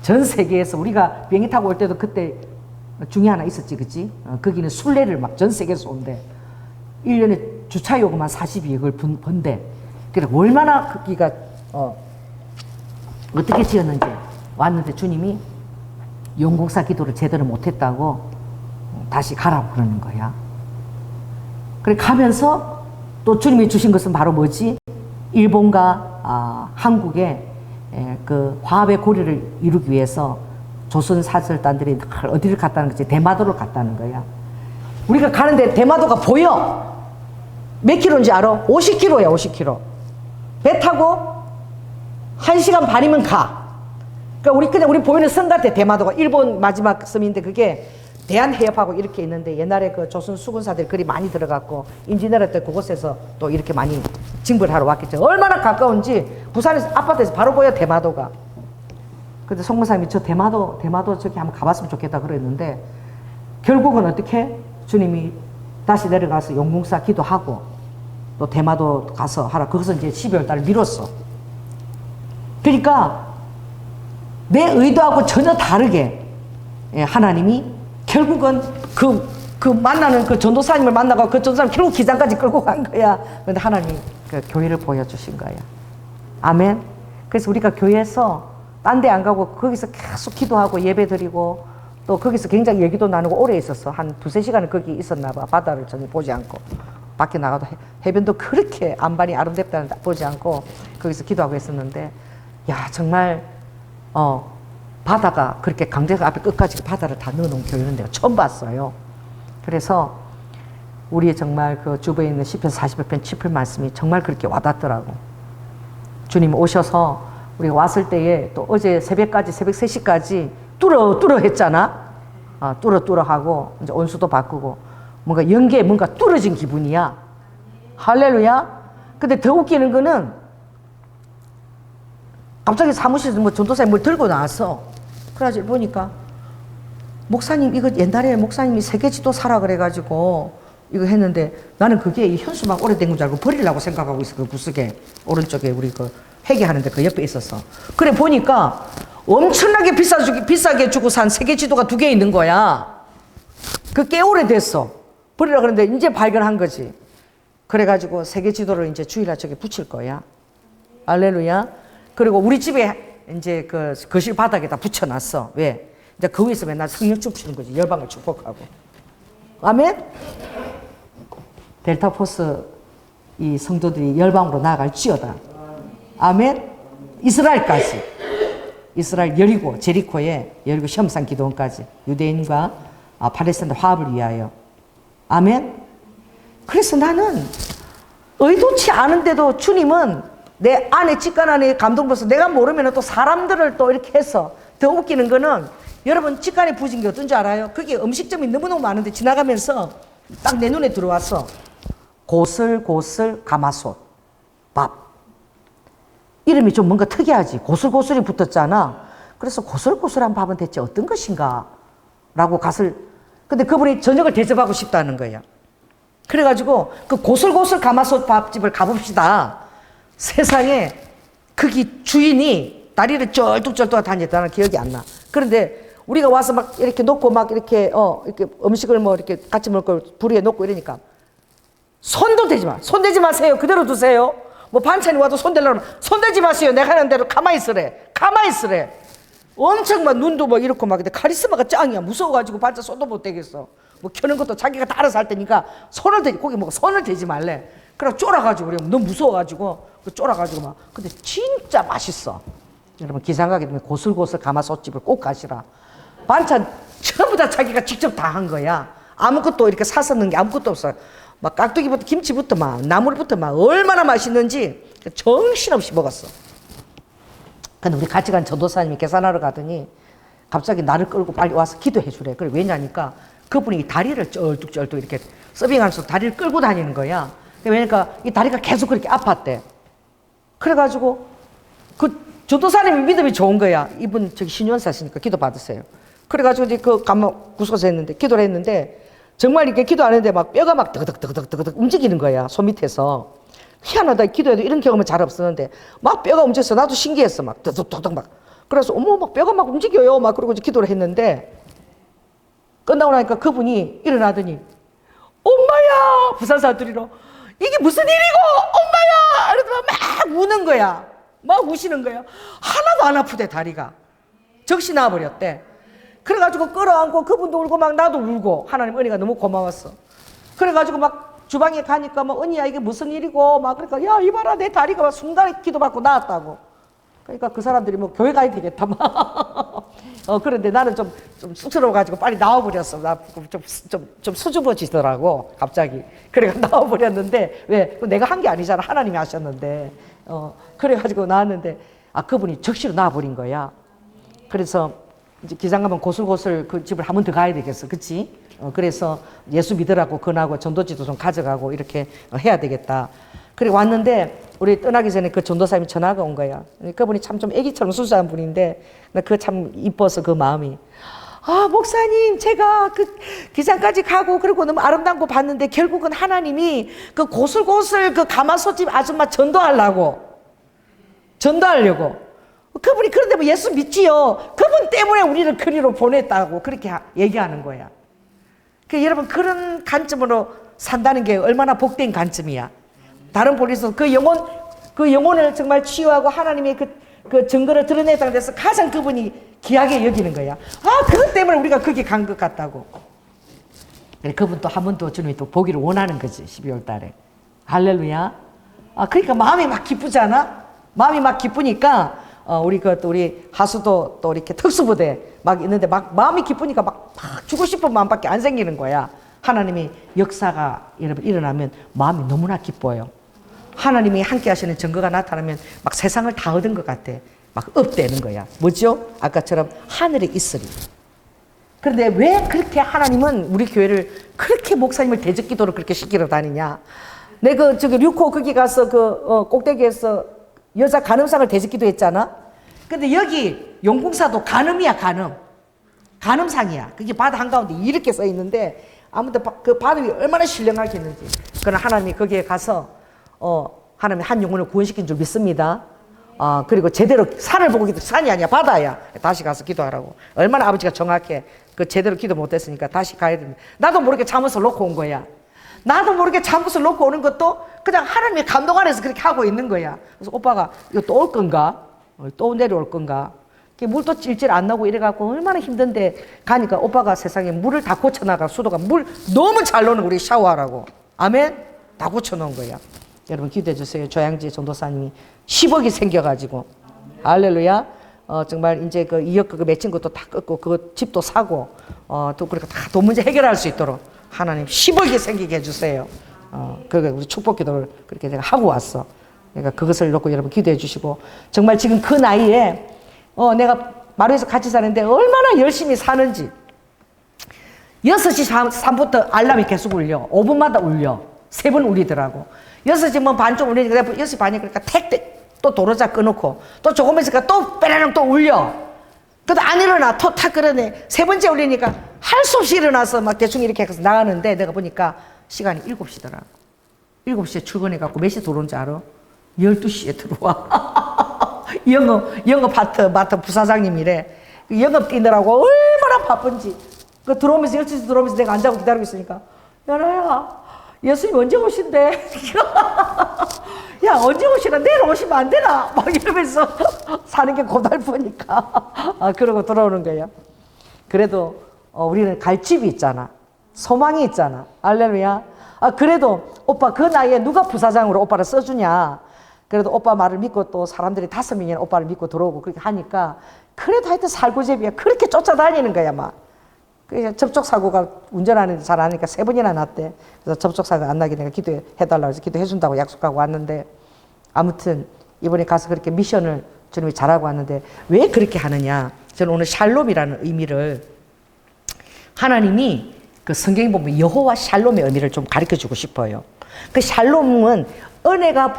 Speaker 2: 전 세계에서 우리가 비행기 타고 올 때도 그때 중에 하나 있었지, 그치? 거기는 순례를 막 전 세계에서 온대. 1년에 주차 요금만 42억을 번대. 그래, 얼마나 거기가, 어떻게 지었는지 왔는데 주님이 용국사 기도를 제대로 못했다고 다시 가라고 그러는 거야. 그래, 가면서 또 주님이 주신 것은 바로 뭐지? 일본과 한국의 그 화합의 고리를 이루기 위해서 조선 사절단들이 어디를 갔다는 거지? 대마도를 갔다는 거야. 우리가 가는데 대마도가 보여. 몇 킬로인지 알아? 50킬로야, 50킬로. 배 타고 1시간 반이면 가. 그러니까 우리 보이는 섬 같아, 대마도가. 일본 마지막 섬인데 그게 대한해협하고 이렇게 있는데 옛날에 그 조선 수군사들이 그리 많이 들어갔고 임진왜란 때 그곳에서 또 이렇게 많이 징벌을 하러 왔겠죠. 얼마나 가까운지 부산에서 아파트에서 바로 보여, 대마도가. 근데 송무사님이 저 대마도 저기 한번 가봤으면 좋겠다 그랬는데 결국은 어떻게 주님이 다시 내려가서 용궁사 기도하고 또 대마도 가서 하라. 거기서 이제 12월 달 미뤘어. 그러니까 내 의도하고 전혀 다르게 하나님이 결국은 그 만나는 그 전도사님을 만나고 그 전도사님 결국 기장까지 끌고 간 거야. 근데 하나님이 그 교회를 보여주신 거야. 아멘. 그래서 우리가 교회에서 딴 데 안 가고 거기서 계속 기도하고 예배 드리고 또 거기서 굉장히 얘기도 나누고 오래 있었어. 한 2-3시간은 거기 있었나 봐. 바다를 전혀 보지 않고. 밖에 나가도 해변도 그렇게 안반이 아름답다는 보지 않고 거기서 기도하고 있었는데 야, 정말 바다가 그렇게 강대강 앞에 끝까지 바다를 다 넣어놓은 교회는 내가 처음 봤어요. 그래서 우리 정말 그 주부에 있는 시편 40편 7편 말씀이 정말 그렇게 와닿더라고. 주님 오셔서 우리가 왔을 때에 또 어제 새벽까지 새벽 3시까지 뚫어 했잖아. 뚫어 하고 이제 온수도 바꾸고 뭔가 연계에 뭔가 뚫어진 기분이야. 할렐루야. 근데 더 웃기는 거는 갑자기 사무실에서 뭐 전도사님 뭘 들고 나왔어. 그래가지고 보니까 목사님 이거 옛날에 목사님이 세계지도사라 그래가지고 이거 했는데 나는 그게 현수막 오래된 건 줄 알고 버리려고 생각하고 있어. 그 구석에 오른쪽에 우리 그 회계하는데 그 옆에 있었어. 그래 보니까 엄청나게 비싸게 주고 산 세계지도가 2개 있는 거야. 그 꽤 오래됐어. 버리려고 그러는데 이제 발견한 거지. 그래가지고 세계지도를 이제 주일날 저기 붙일 거야. 할렐루야. 그리고 우리 집에 이제 그 거실 바닥에다 붙여놨어. 왜? 이제 그 위에서 맨날 성령 춤추는 거지. 열방을 축복하고. 아멘? 델타포스 이 성도들이 열방으로 나아갈지어다. 아멘? 이스라엘까지. 이스라엘 여리고 제리코에 여리고 시험산 기도원까지 유대인과 팔레스타인 화합을 위하여. 아멘? 그래서 나는 의도치 않은데도 주님은 내 안에 직관 안에 감동받아서 내가 모르면 또 사람들을 또 이렇게 해서 더 웃기는 거는 여러분 직관에 부진 게 어떤지 알아요? 그게 음식점이 너무너무 많은데 지나가면서 딱 내 눈에 들어왔어. 고슬고슬 가마솥 밥. 이름이 좀 뭔가 특이하지. 고슬고슬이 붙었잖아. 그래서 고슬고슬한 밥은 대체 어떤 것인가? 라고 근데 그분이 저녁을 대접하고 싶다는 거예요. 그래가지고 그 고슬고슬 가마솥 밥집을 가봅시다. 세상에 거기 주인이 다리를 쩔뚝쩔뚝 다녔다는 기억이 안 나. 그런데 우리가 와서 막 이렇게 놓고 막 이렇게 음식을 뭐 이렇게 같이 먹을 걸 불 위에 놓고 이러니까 손도 대지 마. 손 대지 마세요. 그대로 두세요. 뭐 반찬이 와도 손 대려면 손 대지 마세요. 내가 하는 대로 가만히 있으래. 가만히 있으래. 엄청 막 눈도 막 이렇고 막 근데 카리스마가 짱이야. 무서워가지고 반찬 손도 못 대겠어. 뭐 켜는 것도 자기가 다 알아서 할 테니까 고기 먹고 손을 대지 말래. 그래 쫄아가지고 그래. 너무 무서워가지고 쫄아가지고 막. 근데 진짜 맛있어. 여러분 기상하게 되면 고슬고슬 가마솥집을 꼭 가시라. 반찬 전부 다 자기가 직접 다 한 거야. 아무것도 이렇게 사서 넣은 게 아무것도 없어요. 막 깍두기부터 김치부터 막 나물부터 막 얼마나 맛있는지 정신없이 먹었어. 근데 우리 같이 간 전도사님이 계산하러 가더니 갑자기 나를 끌고 빨리 와서 기도해 주래. 그래 왜냐니까 그분이 다리를 쩔뚝쩔뚝 이렇게 서빙하면서 다리를 끌고 다니는 거야. 왜냐니까 이 다리가 계속 그렇게 아팠대. 그래가지고 그 전도사님이 믿음이 좋은 거야. 이분 저기 신유원사시니까 기도 받으세요. 그래가지고 이제 그 구석에서 했는데 기도를 했는데 정말 이렇게 기도하는데 막 뼈가 막 드그득 움직이는 거야. 손 밑에서. 희한하다. 기도해도 이런 경험은 잘 없었는데 막 뼈가 움직여서 나도 신기했어. 막 드득드득 막. 그래서 어머 막 뼈가 막 움직여요. 막 그러고 이제 기도를 했는데 끝나고 나니까 그분이 일어나더니 엄마야 부산 사투리로 이게 무슨 일이고 엄마야 이러더니 막 우는 거야. 막 우시는 거야. 하나도 안 아프대 다리가. 적시 나와버렸대. 그래가지고 끌어안고 그분도 울고 막 나도 울고 하나님 은혜가 너무 고마웠어. 그래가지고 막 주방에 가니까 뭐 언니야 이게 무슨 일이고 막 그러니까 야 이봐라 내 다리가 막 순간에 기도받고 나았다고. 그러니까 그 사람들이 뭐 교회 가야 되겠다 막. 그런데 나는 좀 쑥스러워가지고 빨리 나와버렸어. 나 좀 수줍어지더라고 갑자기. 그래가 나와버렸는데 왜 내가 한 게 아니잖아. 하나님이 하셨는데. 그래가지고 나왔는데 그분이 적시로 나와버린 거야. 그래서 이제 기장 가면 고슬고슬 그 집을 한 번 더 가야 되겠어, 그치? 그래서 예수 믿으라고 권하고 전도지도 좀 가져가고 이렇게 해야 되겠다. 그래 왔는데 우리 떠나기 전에 그 전도사님이 전화가 온 거야. 그분이 참 좀 애기처럼 순수한 분인데 나 그거 참 이뻐서 그 마음이 목사님 제가 그 기장까지 가고 그리고 너무 아름다운 거 봤는데 결국은 하나님이 그 고슬고슬 그 가마솥집 아줌마 전도하려고 그분이 그런데 뭐 예수 믿지요. 그분 때문에 우리를 그리로 보냈다고 그렇게 얘기하는 거야. 여러분 그런 관점으로 산다는 게 얼마나 복된 관점이야. 다른 본에서 그 영혼을 정말 치유하고 하나님의 그 증거를 드러냈다는 데서 가장 그분이 귀하게 여기는 거야. 그것 때문에 우리가 거기 간 것 같다고. 그분 또 한 번 더 주님이 또 보기를 원하는 거지 12월 달에. 할렐루야. 그러니까 마음이 막 기쁘잖아. 마음이 막 기쁘니까 우리 하수도 또 이렇게 특수부대 막 있는데 막 마음이 기쁘니까 막 주고 싶은 마음밖에 안 생기는 거야. 하나님이 역사가 여러분 일어나면 마음이 너무나 기뻐요. 하나님이 함께 하시는 증거가 나타나면 막 세상을 다 얻은 것 같아. 막 업되는 거야. 뭐죠? 아까처럼 하늘에 있으리. 그런데 왜 그렇게 하나님은 우리 교회를 그렇게 목사님을 대적 기도를 그렇게 시키러 다니냐? 내가 저기 류코 거기 가서 꼭대기에서 여자 간음상을 대적 기도했잖아. 근데 여기 용궁사도 간음이야, 간음. 간음상이야. 그게 바다 한가운데 이렇게 써 있는데 아무튼 그 바다 위에 얼마나 신령하겠는지. 그러나 하나님이 거기에 가서 하나님이 한 영혼을 구원시킨 줄 믿습니다. 그리고 제대로 산을 보고 기도, 산이 아니야 바다야. 다시 가서 기도하라고. 얼마나 아버지가 정확해. 그 제대로 기도 못했으니까 다시 가야 됩니다. 나도 모르게 잠옷을 놓고 온 거야. 나도 모르게 잠옷을 놓고 오는 것도 그냥 하나님의 감동 안에서 그렇게 하고 있는 거야. 그래서 오빠가 이거 또 올 건가? 또 내려올 건가? 물도 찔찔 안 나고 이래갖고 얼마나 힘든데 가니까 오빠가 세상에 물을 다 고쳐나가. 수도가 물 너무 잘 노는 우리 샤워하라고. 아멘? 다 고쳐놓은 거야. 여러분 기도해 주세요. 조양지 전도사님이 10억이 생겨가지고 할렐루야. 정말 이제 그 2억 그거 맺힌 것도 다 끊고 그 집도 사고 또 그렇게 다 돈 문제 해결할 수 있도록 하나님 10억이 생기게 해주세요. 그게 우리 축복 기도를 그렇게 제가 하고 왔어. 그러니까 그것을 놓고 여러분 기도해 주시고 정말 지금 그 나이에 내가 마루에서 같이 사는데 얼마나 열심히 사는지 6시 3부터 알람이 계속 울려. 5분마다 울려. 3번 울리더라고. 6시 뭐 반쯤 울리니까 6시 반이 그러니까 택 또 도로자 끊어놓고 또 조금 있으니까 또 빼라랑 또 울려. 그래도 안 일어나. 또 탁 그러네. 3번째 울리니까 할 수 없이 일어나서 막 대충 이렇게 해서 나가는데 내가 보니까 시간이 7시더라. 7시에 출근해갖고 몇 시에 들어온 줄 알아? 12시에 들어와. 영업 마트 부사장님이래. 영업 뛰느라고 얼마나 바쁜지. 그 들어오면서 12시 들어오면서 내가 앉아서 기다리고 있으니까 연아야 예수님 언제 오신대? 야 언제 오시나? 내일 오시면 안 되나? 막 이러면서 사는 게 고달프니까 그러고 들어오는 거예요. 그래도 우리는 갈 집이 있잖아. 소망이 있잖아. 할렐루야. 그래도 오빠 그 나이에 누가 부사장으로 오빠를 써주냐. 그래도 오빠 말을 믿고 또 사람들이 5명이나 오빠를 믿고 들어오고 그렇게 하니까 그래도 하여튼 살구제비야. 그렇게 쫓아다니는 거야 막. 그래서 접촉사고가 운전하는데 잘 안 하니까 3번이나 났대. 그래서 접촉사고가 안 나게 내가 기도해달라고 해서 기도해준다고 약속하고 왔는데 아무튼 이번에 가서 그렇게 미션을 주님이 잘하고 왔는데 왜 그렇게 하느냐. 저는 오늘 샬롬이라는 의미를 하나님이 그 성경에 보면 여호와 샬롬의 의미를 좀 가르쳐주고 싶어요. 그 샬롬은 은혜가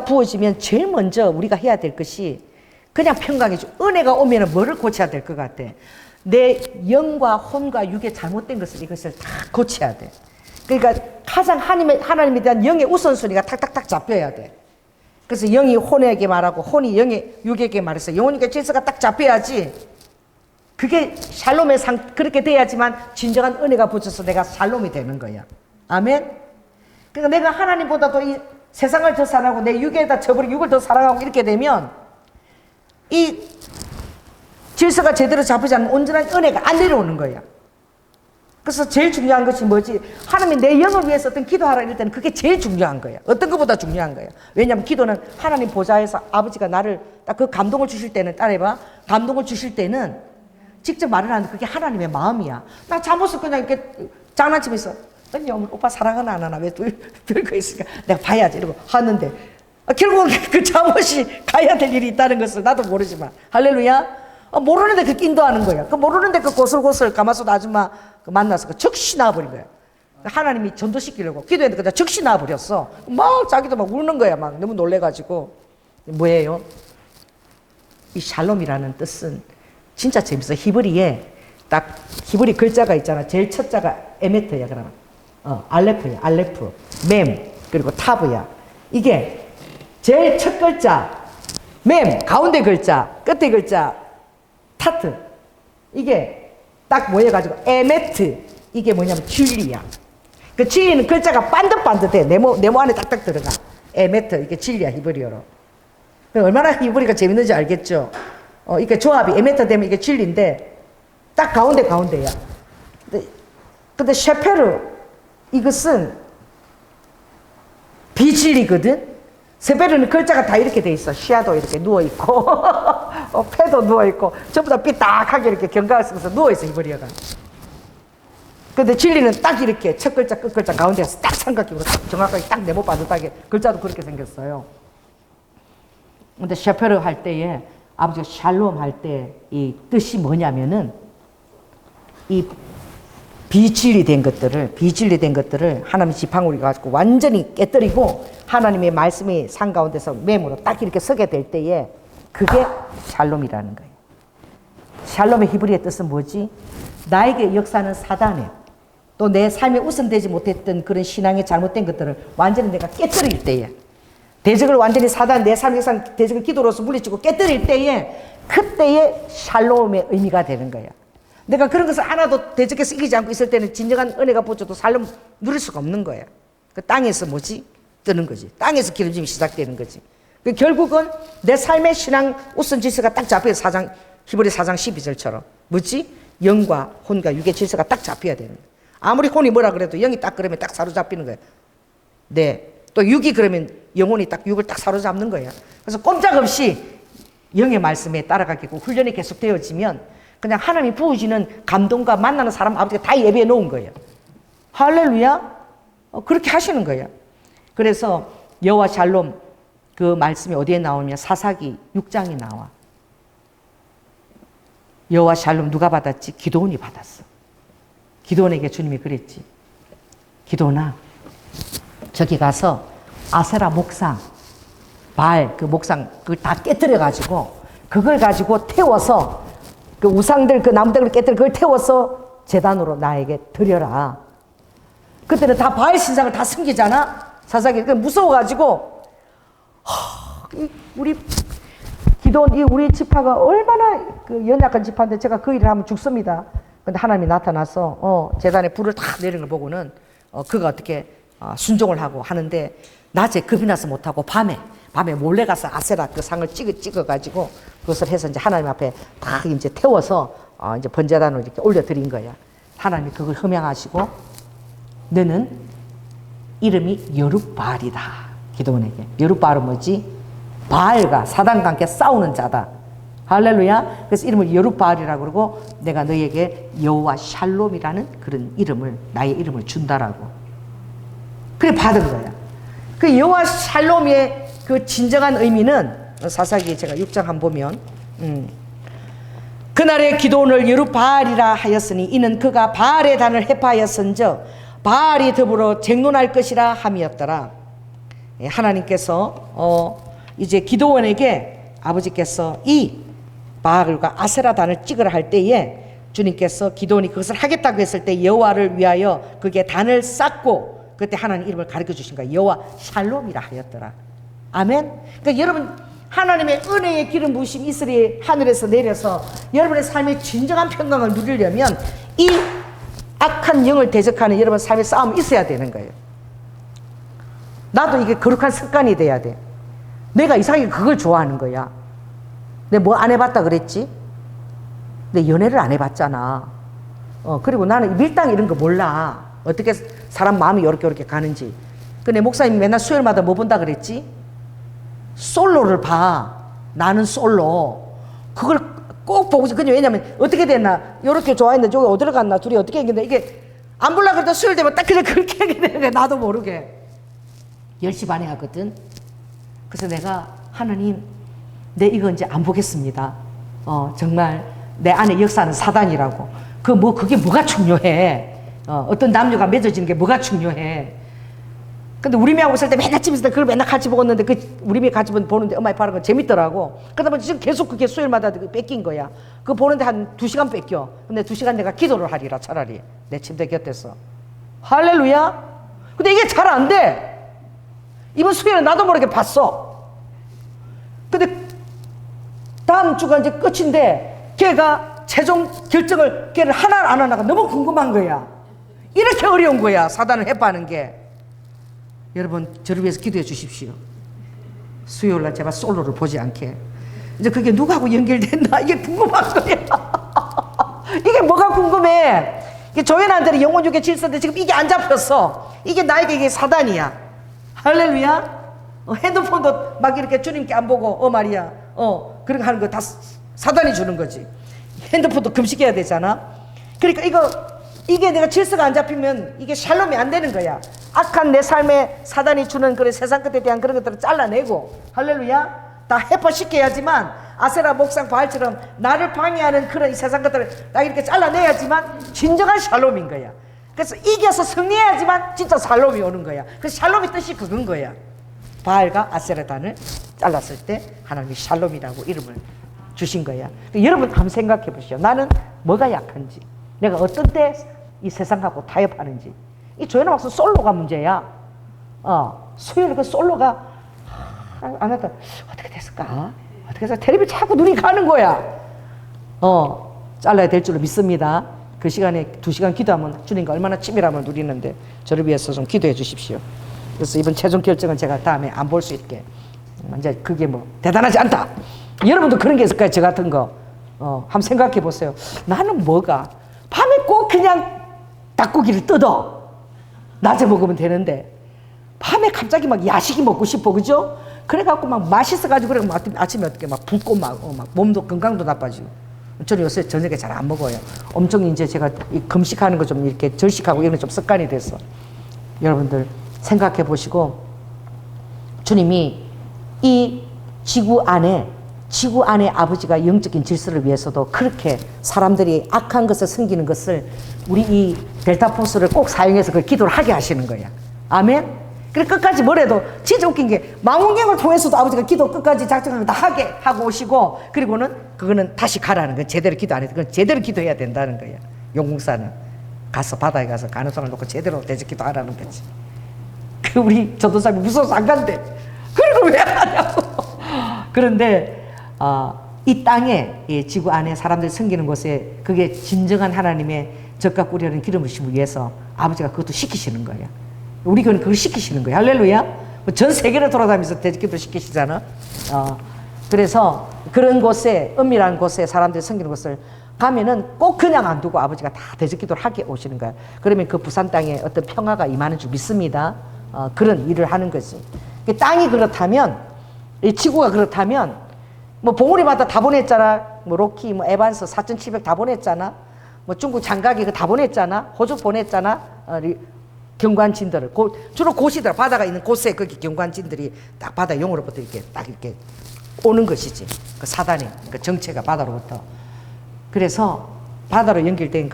Speaker 2: 부어지면 제일 먼저 우리가 해야 될 것이 그냥 평강해져. 은혜가 오면 뭐를 고쳐야 될 것 같아. 내 영과 혼과 육의 잘못된 것을 이것을 다 고쳐야 돼. 그러니까 가장 하나님에 대한 영의 우선순위가 탁탁탁 잡혀야 돼. 그래서 영이 혼에게 말하고 혼이 육에게 말했어요. 영혼과 질서가 딱 잡혀야지. 그게 샬롬의 그렇게 돼야지만 진정한 은혜가 붙어서 내가 샬롬이 되는 거야. 아멘. 그러니까 내가 하나님보다도 이 세상을 더 사랑하고 내 육에다 저버리고 육을 더 사랑하고 이렇게 되면 이 질서가 제대로 잡히지 않으면 온전한 은혜가 안 내려오는 거야. 그래서 제일 중요한 것이 뭐지? 하나님이 내 영을 위해서 어떤 기도하라 이럴 때는 그게 제일 중요한 거야. 어떤 것보다 중요한 거야. 왜냐하면 기도는 하나님 보좌에서 아버지가 나를 딱 그 감동을 주실 때는, 따라해봐. 감동을 주실 때는 직접 말을 하는데 그게 하나님의 마음이야. 나 잠옷을 그냥 이렇게 장난치면서 언니 오빠 사랑하나 안 하나 왜 별거 있으니까 내가 봐야지 이러고 하는데 결국은 그 잠옷이 가야 될 일이 있다는 것을 나도 모르지만 할렐루야. 모르는데 그렇게 인도하는 거야. 그 모르는데 그 고슬고슬 가마솥 아줌마 만나서 그 즉시 나와버린 거야. 하나님이 전도시키려고 기도했는데 그냥 즉시 나와버렸어. 막 자기도 막 우는 거야. 막 너무 놀래가지고. 뭐예요? 이 샬롬이라는 뜻은 진짜 재밌어. 히브리에 딱 히브리 글자가 있잖아. 제일 첫 자가 에메트야. 그러면 알레프야. 알레프, mem, 그리고 타브야. 이게 제일 첫 글자 mem, 가운데 글자, 끝에 글자 타트. 이게 딱 모여가지고 에메트. 이게 뭐냐면 진리야. 그 진리는 글자가 반듯반듯해. 네모 안에 딱딱 들어가. 에메트. 이게 진리야, 히브리어로. 얼마나 히브리가 재밌는지 알겠죠? 이게 조합이 에메트 되면 이게 진리인데 딱 가운데야. 근데 셰페르 이것은 비진리거든. 세베르는 글자가 다 이렇게 돼 있어. 시야도 이렇게 누워 있고, 패도 누워 있고, 전부 다 삐딱하게 이렇게 경각을 쓰면서 누워 있어 히브리어가. 근데 진리는 딱 이렇게 첫 글자, 끝 글자 가운데서 딱 삼각형으로 정확하게 딱 네모 반듯하게 글자도 그렇게 생겼어요. 근데 셰페르 할 때에 아버지가 샬롬 할 때 이 뜻이 뭐냐면은 이 비진리된 것들을 하나님의 지팡이를 가지고 완전히 깨뜨리고 하나님의 말씀이 산 가운데서 맴으로 딱 이렇게 서게 될 때에 그게 샬롬이라는 거예요. 샬롬의 히브리의 뜻은 뭐지? 나에게 역사는 사단에 또 내 삶에 우선되지 못했던 그런 신앙의 잘못된 것들을 완전히 내가 깨뜨릴 때에 대적을 완전히 사단 내 삶의 역사는 대적을 기도로서 물리치고 깨뜨릴 때에 그때에 샬롬의 의미가 되는 거야. 내가 그런 것을 하나도 대적해서 이기지 않고 있을 때는 진정한 은혜가 붙어도 샬롬 누릴 수가 없는 거야. 그 땅에서 뭐지? 뜨는 거지. 땅에서 기름짐이 시작되는 거지. 그 결국은 내 삶의 신앙 우선 질서가 딱 잡혀서 히브리 4장 12절처럼 뭐지? 영과 혼과 육의 질서가 딱 잡혀야 되는 거야. 아무리 혼이 뭐라 그래도 영이 딱 그러면 딱 사로잡히는 거야. 네. 또 육이 그러면 영혼이 딱 육을 딱 사로잡는 거야. 그래서 꼼짝없이 영의 말씀에 따라가기고 훈련이 계속 되어지면 그냥 하나님이 부으시는 감동과 만나는 사람 아버지가 다 예배해 놓은 거예요. 할렐루야. 그렇게 하시는 거예요. 그래서 여호와 샬롬 그 말씀이 어디에 나오면 사사기 6장에 나와. 여호와 샬롬 누가 받았지? 기도원이 받았어. 기도원에게 주님이 그랬지. 기도원아 저기 가서 아세라 목상 그 목상 그걸 다 깨뜨려 가지고 그걸 가지고 태워서 그 우상들 그 나무들을 깨뜨려 그걸 태워서 제단으로 나에게 드려라. 그때는 다 바알 신상을 다 숨기잖아. 사사기 무서워가지고 우리 기도원 우리 지파가 얼마나 그 연약한 지파인데 제가 그 일을 하면 죽습니다. 근데 하나님이 나타나서 제단에 불을 다 내리는 걸 보고는 그가 어떻게 순종을 하고 하는데 낮에 겁이 나서 못하고 밤에 몰래 가서 아세라 그 상을 찍어가지고 그것을 해서 이제 하나님 앞에 다 이제 태워서 이제 번제단으로 이렇게 올려드린 거야. 하나님이 그걸 허명하시고 너는 이름이 여룻바알이다. 기도원에게. 여룻바알은 뭐지? 바알과 사단과 함께 싸우는 자다. 할렐루야. 그래서 이름을 여룻바알이라고 그러고 내가 너에게 여호와 샬롬이라는 그런 이름을 나의 이름을 준다라고. 그래 받은 거야. 그 여호와 샬롬의 그 진정한 의미는 사사기 제가 6장 한번 보면 그날의 기도원을 여룻바알이라 하였으니 이는 그가 바알의 단을 해파하였은즉 바알이 더불어 쟁론할 것이라 함이었더라. 하나님께서 이제 기도원에게 아버지께서 이 바알과 아세라 단을 찍으라 할 때에 주님께서 기도원이 그것을 하겠다고 했을 때 여호와를 위하여 그게 단을 쌓고 그때 하나님 이름을 가르쳐 주신 거야. 여호와 샬롬이라 하였더라. 아멘. 그러니까 여러분 하나님의 은혜의 기름 부으심 이슬이 하늘에서 내려서 여러분의 삶의 진정한 평강을 누리려면 이 악한 영을 대적하는 여러분 삶의 싸움이 있어야 되는 거예요. 나도 이게 거룩한 습관이 돼야 돼. 내가 이상하게 그걸 좋아하는 거야. 내가 뭐 안 해봤다 그랬지? 내 연애를 안 해봤잖아. 그리고 나는 밀당 이런 거 몰라. 어떻게 사람 마음이 요렇게 가는지. 근데 목사님이 맨날 수요일마다 뭐 본다 그랬지? 솔로를 봐. 나는 솔로. 그걸 꼭 보고 싶어. 그냥 왜냐면 어떻게 됐나? 요렇게 좋아했는데 저기 어디로 갔나? 둘이 어떻게 했는데 이게 안 볼라 그래도 수요일 되면 딱 그냥 그렇게 하게 되는 거야. 나도 모르게. 10시 반에 하거든. 그래서 내가 하나님 내 이거 이제 안 보겠습니다. 정말 내 안에 역사는 사단이라고. 그게 뭐가 중요해. 어떤 남녀가 맺어지는 게 뭐가 중요해. 근데 우리미하고 있을 때 맨날 집에서 그걸 맨날 같이 보고 있는데 우리미 같이 보는데 엄마의 바른 거 재밌더라고. 그러다 보니 지금 계속 그게 수요일마다 뺏긴 거야. 그거 보는데 한 2시간 뺏겨. 근데 2시간 내가 기도를 하리라 차라리. 내 침대 곁에서. 할렐루야. 근데 이게 잘 안 돼. 이번 수요일에 나도 모르게 봤어. 근데 다음 주가 이제 끝인데 걔가 최종 결정을 걔를 하나 안 하나가 너무 궁금한 거야. 이렇게 어려운 거야. 사단을 해파하는 게. 여러분 저를 위해서 기도해 주십시오. 수요일날 제가 솔로를 보지 않게. 이제 그게 누구하고 연결됐나 이게 궁금한 거야. 이게 뭐가 궁금해. 이게 조연한들이 영혼 육의 질서인데 지금 이게 안 잡혔어. 이게 나에게 이게 사단이야. 할렐루야. 핸드폰도 막 이렇게 주님께 안 보고 말이야. 그렇게 하는 거 다 사단이 주는 거지. 핸드폰도 금식해야 되잖아. 그러니까 이게 내가 질서가 안 잡히면 이게 샬롬이 안 되는 거야. 악한 내 삶에 사단이 주는 그런 세상 것에 대한 그런 것들을 잘라내고, 할렐루야. 다 해퍼시켜야지만 아세라 목상 바알처럼 나를 방해하는 그런 이 세상 것들을 다 이렇게 잘라내야지만 진정한 샬롬인 거야. 그래서 이겨서 승리해야지만 진짜 샬롬이 오는 거야. 그래서 샬롬의 뜻이 그건 거야. 바알과 아세라단을 잘랐을 때 하나님이 샬롬이라고 이름을 주신 거야. 여러분 한번 생각해 보시오. 나는 뭐가 약한지, 내가 어떤 때 이 세상하고 타협하는지. 이 조연아 박사 솔로가 문제야. 수요일 그 솔로가 안 했다. 어떻게 됐을까? 어떻게 해서 텔레비 자꾸 눈이 가는 거야. 잘라야 될 줄로 믿습니다. 그 시간에 2시간 기도하면 주님과 얼마나 치밀함을 누리는데 저를 위해서 좀 기도해 주십시오. 그래서 이번 최종 결정은 제가 다음에 안 볼 수 있게. 이제 그게 뭐 대단하지 않다. 여러분도 그런 게 있을까요? 저 같은 거. 한번 생각해 보세요. 나는 뭐가? 밤에 꼭 그냥 닭고기를 뜯어. 낮에 먹으면 되는데 밤에 갑자기 막 야식이 먹고 싶어. 그죠? 그래갖고 막 맛있어가지고 그래 아침에 어떻게 막 붓고 막 몸도 건강도 나빠지고. 저는 요새 저녁에 잘 안 먹어요. 엄청 이제 제가 이 금식하는 거 좀 이렇게 절식하고 이런 게 좀 습관이 됐어. 여러분들 생각해 보시고, 주님이 이 지구 안에 아버지가 영적인 질서를 위해서도 그렇게 사람들이 악한 것을 섬기는 것을 우리 이 델타 포스를 꼭 사용해서 그걸 기도를 하게 하시는 거야. 아멘? 그래 끝까지 뭐래도 진짜 웃긴 게 망원경을 통해서도 아버지가 기도 끝까지 작정하고 다 하게 하고 오시고, 그리고는 그거는 다시 가라는 거야. 제대로 기도 안 해도 그건 제대로 기도해야 된다는 거야. 용궁사는 가서 바다에 가서 가능성을 놓고 제대로 대적 기도하라는 거지. 그 우리 전도사님이 무서워서 안 간대. 그리고 왜 하냐고. 그런데 이 땅에, 이 지구 안에 사람들이 섬기는 곳에 그게 진정한 하나님의 젖과 꿀이라는 기름을 부으시기 위해서 아버지가 그것도 시키시는 거예요. 우리 교회는 그걸 시키시는 거예요. 할렐루야. 전 세계를 돌아다니면서 대적기도 시키시잖아. 그래서 그런 곳에, 은밀한 곳에 사람들이 섬기는 곳을 가면은 꼭 그냥 안 두고 아버지가 다 대적기도를 하게 오시는 거야. 그러면 그 부산 땅에 어떤 평화가 임하는 줄 믿습니다. 그런 일을 하는 거지. 땅이 그렇다면, 이 지구가 그렇다면, 뭐 봉우리마다 다 보냈잖아. 뭐 로키, 뭐 에반스 4,700 다 보냈잖아. 뭐 중국 장각이 그 다 보냈잖아. 호주 보냈잖아. 경관진들을 주로 고시들 바다가 있는 곳에 거기 경관진들이 딱 바다 용으로부터 이렇게 딱 이렇게 오는 것이지. 그 사단의 그 정체가 바다로부터. 그래서 바다로 연결된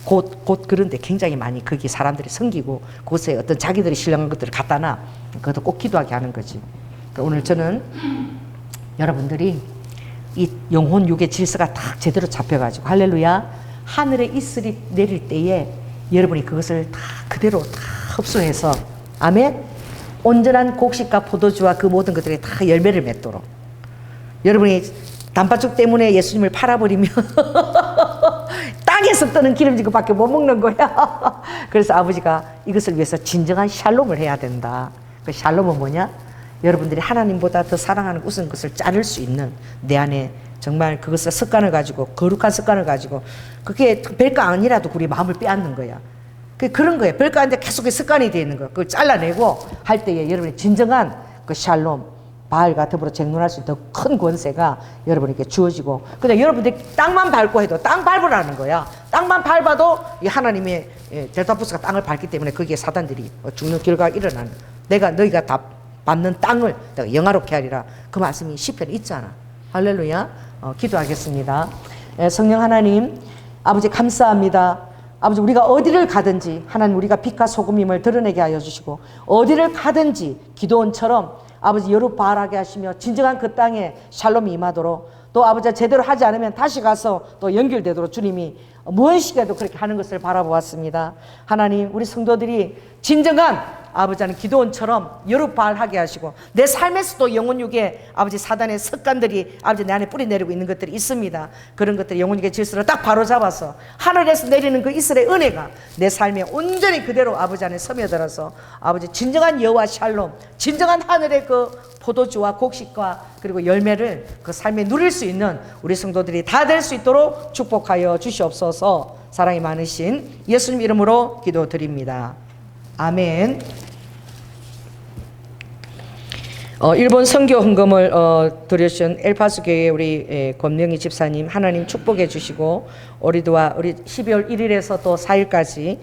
Speaker 2: 곧 그런데 굉장히 많이 거기 사람들이 섬기고 그곳에 어떤 자기들이 신령한 것들을 갖다 놔. 그것도 꼭 기도하게 하는 거지. 그러니까 오늘 저는 여러분들이 이 영혼 육의 질서가 딱 제대로 잡혀가지고, 할렐루야, 하늘에 이슬이 내릴 때에 여러분이 그것을 다 그대로 다 흡수해서, 아멘, 온전한 곡식과 포도주와 그 모든 것들이 다 열매를 맺도록. 여러분이 단팥죽 때문에 예수님을 팔아버리면 땅에서 뜨는 기름진 것밖에 못 먹는 거야. 그래서 아버지가 이것을 위해서 진정한 샬롬을 해야 된다. 그 샬롬은 뭐냐? 여러분들이 하나님보다 더 사랑하는 우선 것을 자를 수 있는 내 안에 정말 그것을 습관을 가지고 거룩한 습관을 가지고 그게 별거 아니라도 우리 마음을 빼앗는 거야. 그런 거예요. 별거 아닌데 계속 그 습관이 되어 있는 거야. 그걸 잘라내고 할 때에 여러분이 진정한 그 샬롬, 바알과 더불어 쟁론할 수 있는 더 큰 권세가 여러분에게 주어지고 그냥 여러분들이 땅만 밟고 해도 땅 밟으라는 거야. 땅만 밟아도 이 하나님의 델타포스가 땅을 밟기 때문에 거기에 사단들이 죽는 결과가 일어나는 내가 너희가 다 받는 땅을 내가 영화롭게 하리라. 그 말씀이 시편에 있잖아. 할렐루야. 기도하겠습니다. 성령 하나님 아버지 감사합니다. 아버지 우리가 어디를 가든지 하나님 우리가 빛과 소금임을 드러내게 하여 주시고 어디를 가든지 기도원처럼 아버지 여룻바알하게 하시며 진정한 그 땅에 샬롬이 임하도록 또 아버지가 제대로 하지 않으면 다시 가서 또 연결되도록 주님이 무언식에도 그렇게 하는 것을 바라보았습니다. 하나님 우리 성도들이 진정한 아버지 하는 기도원처럼 여룻바알하게 하시고 내 삶에서도 영혼육에 아버지 사단의 습관들이 아버지 내 안에 뿌리 내리고 있는 것들이 있습니다. 그런 것들이 영혼육의 질서를 딱 바로잡아서 하늘에서 내리는 그 이스라엘 은혜가 내 삶에 온전히 그대로 아버지 안에 스며들어서 아버지 진정한 여호와 샬롬 진정한 하늘의 그 포도주와 곡식과 그리고 열매를 그 삶에 누릴 수 있는 우리 성도들이 다 될 수 있도록 축복하여 주시옵소서. 사랑이 많으신 예수님 이름으로 기도드립니다. 아멘. 일본 선교 헌금을 드려주신 엘파스 교회 우리 권명희 집사님 하나님 축복해 주시고 우리도와 우리 12월 1일에서 또 4일까지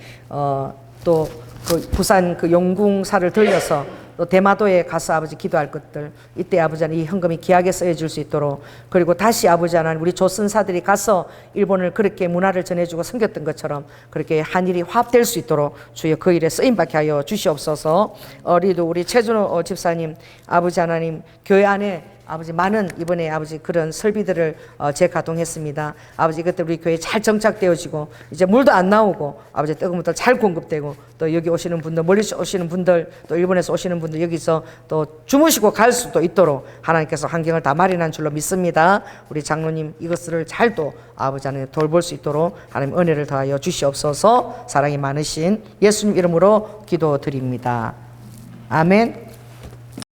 Speaker 2: 또 그 부산 그 용궁사를 들려서 또 대마도에 가서 아버지 기도할 것들 이때 아버지 하나님 이 헌금이 귀하게 쓰여질 수 있도록 그리고 다시 아버지 하나님 우리 조선사들이 가서 일본을 그렇게 문화를 전해주고 섬겼던 것처럼 그렇게 한일이 화합될 수 있도록 주여 그 일에 쓰임받게 하여 주시옵소서. 우리 최준호 집사님 아버지 하나님 교회 안에 아버지 많은 이번에 아버지 그런 설비들을 재가동했습니다. 아버지 이것들 우리 교회에 잘 정착되어지고 이제 물도 안 나오고 아버지 뜨거운 물도 잘 공급되고 또 여기 오시는 분들 멀리서 오시는 분들 또 일본에서 오시는 분들 여기서 또 주무시고 갈 수도 있도록 하나님께서 환경을 다 마련한 줄로 믿습니다. 우리 장로님 이것을 잘 또 아버지 하나님 돌볼 수 있도록 하나님 은혜를 더하여 주시옵소서. 사랑이 많으신 예수님 이름으로 기도드립니다. 아멘.